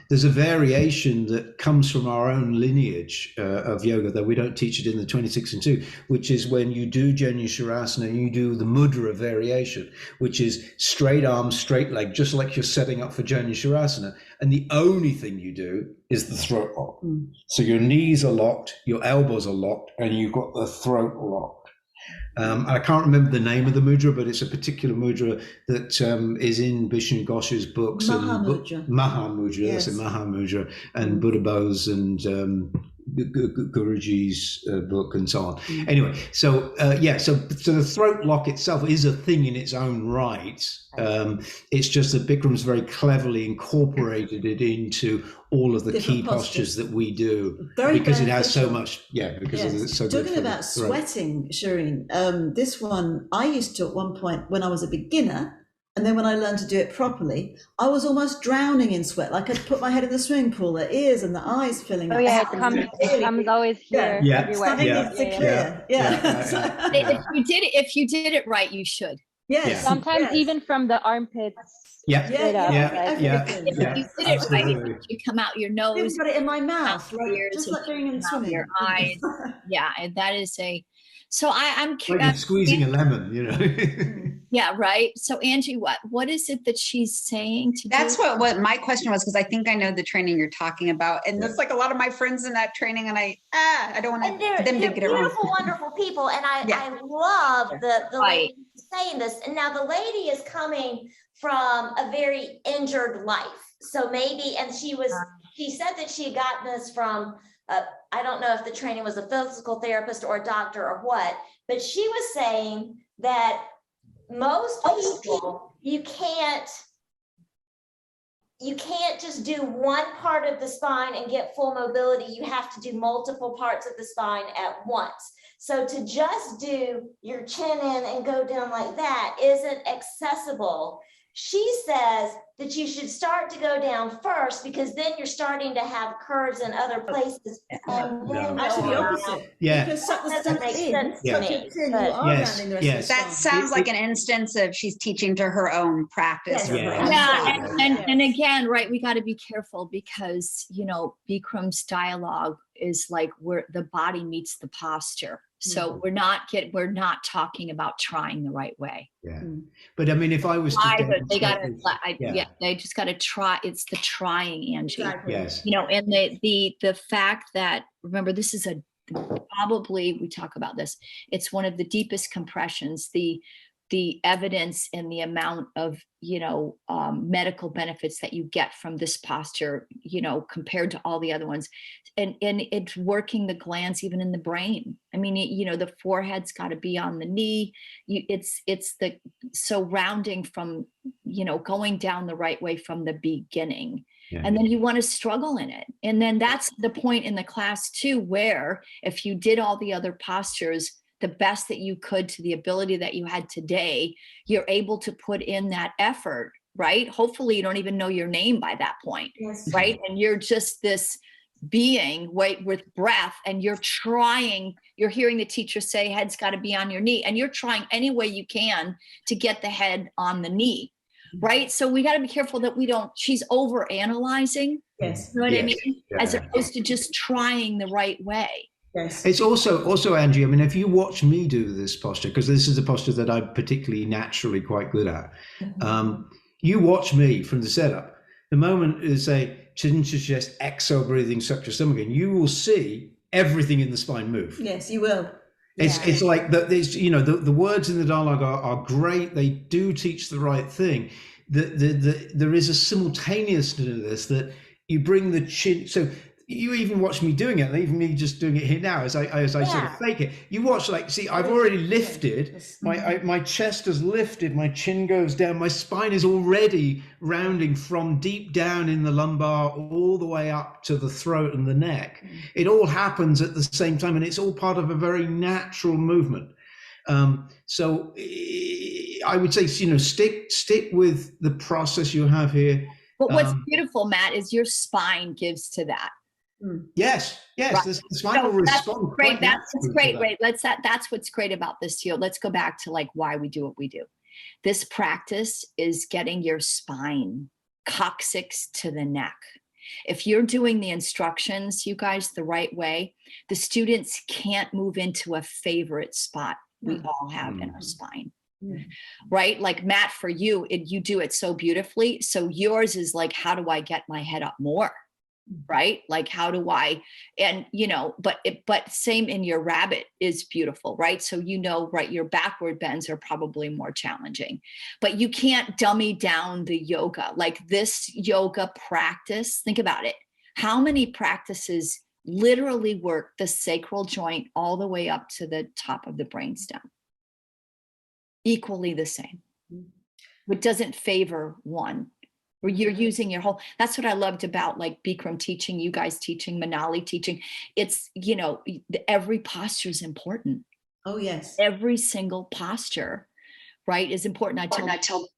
there's a variation that comes from our own lineage of yoga, though we don't teach it in the 26 and 2, which is when you do Janushirasana, you do the mudra variation, which is straight arm, straight leg, just like you're setting up for Janushirasana, and the only thing you do is the throat lock. So your knees are locked, your elbows are locked, and you've got the throat locked. I can't remember the name of the mudra, but it's a particular mudra that is in Vishnu Ghosh's books. Mahamudra. Mahamudra, yes. That's a Mahamudra, and Buddha Bose and Guruji's book and so on. Anyway, so so the throat lock itself is a thing in its own right. It's just that Bikram's very cleverly incorporated it into all of the different key postures that we do, because it has so much. Because it's so good. Talking about sweating, Shireen, this one I used to at one point when I was a beginner. And then when I learned to do it properly, I was almost drowning in sweat. Like I'd put my head in the swimming pool, the ears and the eyes filling. Oh yeah, it comes always here. Everywhere. If you did it right, you should. Yes. Sometimes even from the armpits. If you did it right, you come out your nose. I put it in my mouth, just like doing in swimming. Your eyes. And that is a. So I'm like squeezing a lemon, Yeah, right. So Angie, what is it that she's saying to That's do? what my question was, because I think I know the training you're talking about. And that's like a lot of my friends in that training, and I don't want they're them to get it beautiful, wrong. wonderful people. And I love the lady saying this. And now the lady is coming from a very injured life. So maybe, and she said that she had gotten this from, I don't know if the training was a physical therapist or a doctor or what, but she was saying that most people, you can't just do one part of the spine and get full mobility. You have to do multiple parts of the spine at once. So to just do your chin in and go down like that isn't accessible. She says that you should start to go down first, because then you're starting to have curves in other places. And then Actually, the opposite. Yeah. Because suck the That stuff makes in, sense to suck me, it in, but- you are Yes, rounding the rest yes. of the That spine. sounds like an instance of she's teaching to her own practice. Yes. or her Yeah. own Yeah, practice. and again, right, we got to be careful, because Bikram's dialogue is like where the body meets the posture. So we're not talking about trying the right way. Yeah. But I mean, if I was to They got demonstrate they just got to try. It's the trying, Angie. Exactly. yes. And the fact that, remember, this is probably, we talk about this, it's one of the deepest compressions, the evidence and the amount of medical benefits that you get from this posture, compared to all the other ones, and it's working the glands even in the brain. I mean, the forehead's got to be on the knee. It's so rounding from going down the right way from the beginning. Yeah. And then you want to struggle in it. And then that's the point in the class too, where if you did all the other postures the best that you could to the ability that you had today, you're able to put in that effort, right? Hopefully you don't even know your name by that point, right? And you're just this being with breath, and you're hearing the teacher say head's got to be on your knee, and you're trying any way you can to get the head on the knee, right? So we got to be careful that she's over analyzing, Yes. you know what I mean? Yeah. As opposed to just trying the right way. Yes. It's also Angie, I mean, if you watch me do this posture, because this is a posture that I'm particularly naturally quite good at, you watch me from the setup, the moment you say chin to chest, exhale, breathing, suck your stomach in, you will see everything in the spine move. Yes, you will. It's like there's the words in the dialogue are great. They do teach the right thing. There is a simultaneousness to this, that you bring the chin. So you even watch me doing it, and even me just doing it here now as I sort of fake it. You watch, like, see, I've already lifted, my chest has lifted, my chin goes down, my spine is already rounding from deep down in the lumbar all the way up to the throat and the neck. It all happens at the same time, and it's all part of a very natural movement. So I would say, stick with the process you have here. But what's beautiful, Matt, is your spine gives to that. Yes, right. The spine will respond. Great. That's great. Right. That's what's great about this field. Let's go back to why we do what we do. This practice is getting your spine coccyx to the neck. If you're doing the instructions, you guys, the right way, the students can't move into a favorite spot we all have in our spine. Right? Like Matt, for you, you do it so beautifully. So yours is like, how do I get my head up more? Right? Like, how do I, and but same in your rabbit is beautiful, right? So, right, your backward bends are probably more challenging, but you can't dummy down the yoga. Like this yoga practice, think about it. How many practices literally work the sacral joint all the way up to the top of the brainstem? Equally the same. It doesn't favor one. Where you're using your whole, that's what I loved about like Bikram teaching, you guys teaching, Manali teaching. It's, every posture is important. Oh, yes. Every single posture, right, is important. I tell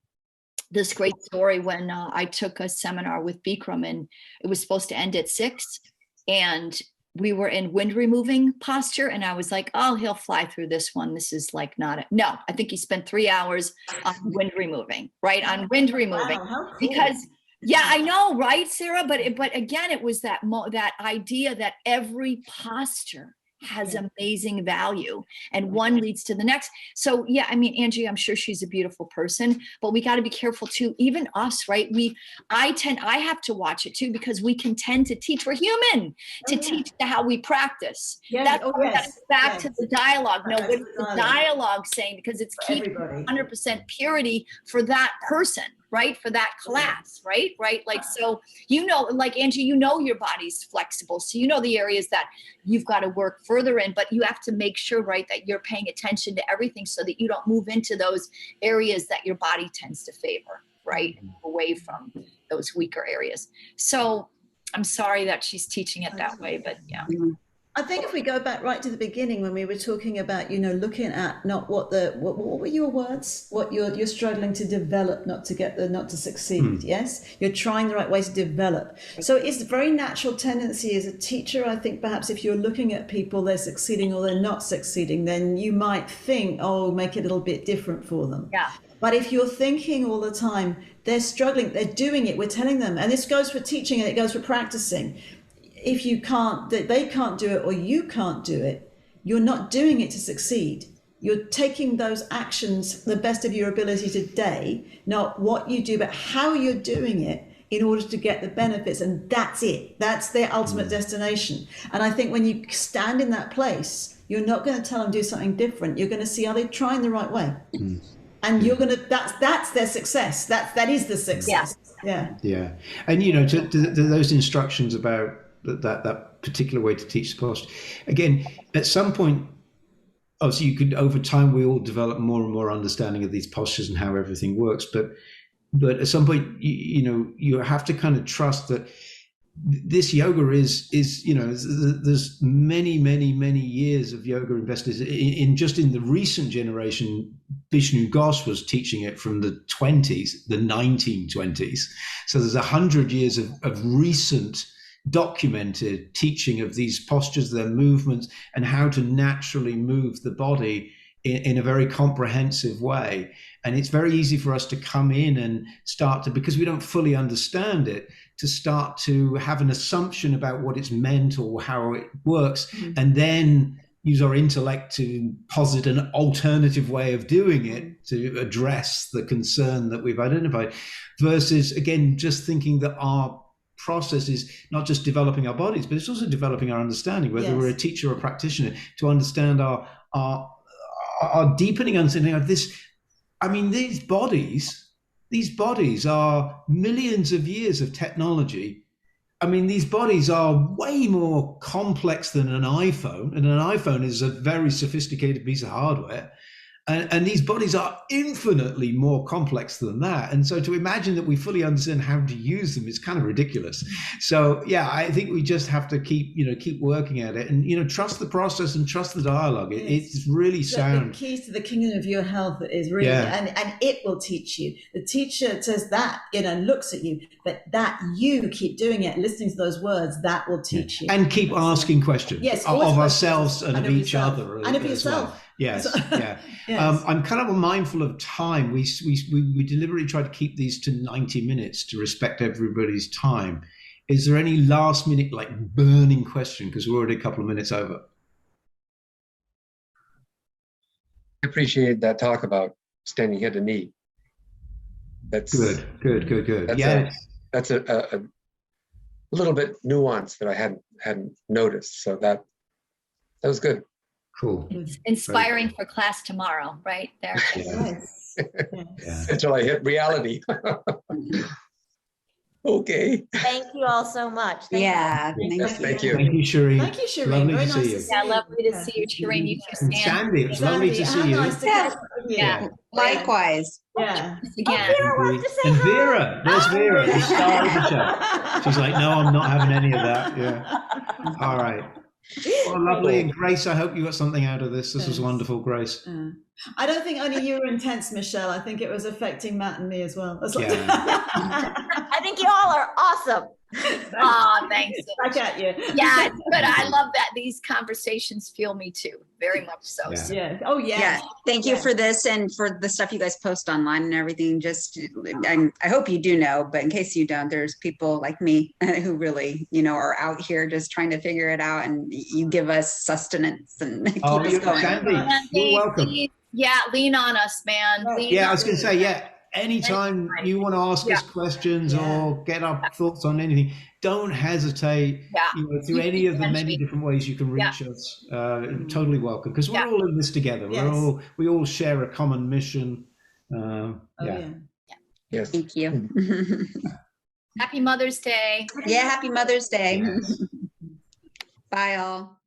this great story when I took a seminar with Bikram, and it was supposed to end at 6, and we were in wind removing posture, and I was like, oh, he'll fly through this one. This is like no, I think he spent 3 hours on wind removing, right? On wind removing. Wow, how cool. Because, yeah, I know, right, Sarah? But again, it was that idea that every posture has amazing value, and one leads to the next. So yeah, I mean, Angie, I'm sure she's a beautiful person, but we got to be careful too. Even us, right? I have to watch it too, because we can tend to teach. We're human to teach to how we practice. That's why we got to go back to the dialogue. No, what is the dialogue saying? Because it's keeping 100% purity for that person, right? For that class, right? Like, so, like Angie, your body's flexible. So the areas that you've got to work further in, but you have to make sure, right, that you're paying attention to everything so that you don't move into those areas that your body tends to favor, right? Away from those weaker areas. So I'm sorry that she's teaching it that way, but yeah. I think if we go back right to the beginning when we were talking about, looking at not what were your words, what you're struggling to develop, not to succeed. Yes, you're trying the right way to develop. So it's a very natural tendency as a teacher. I think perhaps if you're looking at people, they're succeeding or they're not succeeding, then you might think, oh, make it a little bit different for them. Yeah. But if you're thinking all the time, they're struggling, they're doing it, we're telling them, and this goes for teaching and it goes for practicing. If they can't do it or you can't do it, you're not doing it to succeed. You're taking those actions, the best of your ability today, not what you do, but how you're doing it in order to get the benefits. And that's it. That's their ultimate destination. And I think when you stand in that place, you're not going to tell them do something different. You're going to see, are they trying the right way? And you're going to, that's their success. That is the success. Yeah. And, to those instructions about that particular way to teach the posture. Again, at some point, obviously, over time, we all develop more and more understanding of these postures and how everything works. But at some point, you have to kind of trust that this yoga is there's many years of yoga invested in just in the recent generation. Vishnu Ghosh was teaching it from the 1920s. So there's 100 years of recent documented teaching of these postures, their movements, and how to naturally move the body in a very comprehensive way. And it's very easy for us to come in and start to, because we don't fully understand it, to start to have an assumption about what it's meant or how it works, and then use our intellect to posit an alternative way of doing it to address the concern that we've identified, versus, again, just thinking that our process is not just developing our bodies, but it's also developing our understanding, whether we're a teacher or a practitioner, to understand our deepening understanding of this. I mean, these bodies are millions of years of technology. I mean, these bodies are way more complex than an iPhone, and an iPhone is a very sophisticated piece of hardware. And these bodies are infinitely more complex than that. And so to imagine that we fully understand how to use them is kind of ridiculous. So, yeah, I think we just have to keep working at it and, trust the process and trust the dialogue. It's really sound. The keys to the kingdom of your health is really, and it will teach you. The teacher says that, looks at you, but that you keep doing it, listening to those words, that will teach you. And keep asking questions of ourselves and of each other. And of yourself. Well. Yes, yeah. Yes. I'm kind of mindful of time. We deliberately try to keep these to 90 minutes to respect everybody's time. Is there any last minute, burning question? Because we're already a couple of minutes over. I appreciate that talk about standing head to knee. That's good. That's a little bit nuanced that I hadn't noticed. So that was good. Cool. Inspiring for class tomorrow, right there. Yes. Until I hit reality. Okay. Thank you all so much. Thank you. Thank you, Shireen. Thank you, Shireen. Lovely Very to nice see you. to see Yeah, lovely to see you, Shireen. You too, Stan. Sandy, it's lovely to see you. Nice to catch up with you. Yeah. Likewise. Yeah. Again. Vera wants to say And hi. Vera, there's Vera, the star of the show. She's like, no, I'm not having any of that. Yeah. All right. Well, lovely. And Grace, I hope you got something out of this. This was wonderful, Grace. I don't think only you were intense, Michelle. I think it was affecting Matt and me as well. Yeah. I think you all are awesome. Oh, thanks. Back at you. Yeah, it's good. I love that these conversations feel me too, very much so. Yeah. So, Yeah. Oh, yeah. Yeah, thank you for this and for the stuff you guys post online and everything. Just, I hope you do know, but in case you don't, there's people like me who really, are out here just trying to figure it out, and you give us sustenance and keep us going. Sandy, you're welcome. Yeah, lean on us, man. Yeah, I was going to say, anytime you want to ask us questions or get our thoughts on anything, don't hesitate. Through any of the many different ways you can reach us. Totally welcome, because we're all in this together. Yes. We all share a common mission. Yes. Thank you. Happy Mother's Day. Yeah, happy Mother's Day. Yes. Bye all.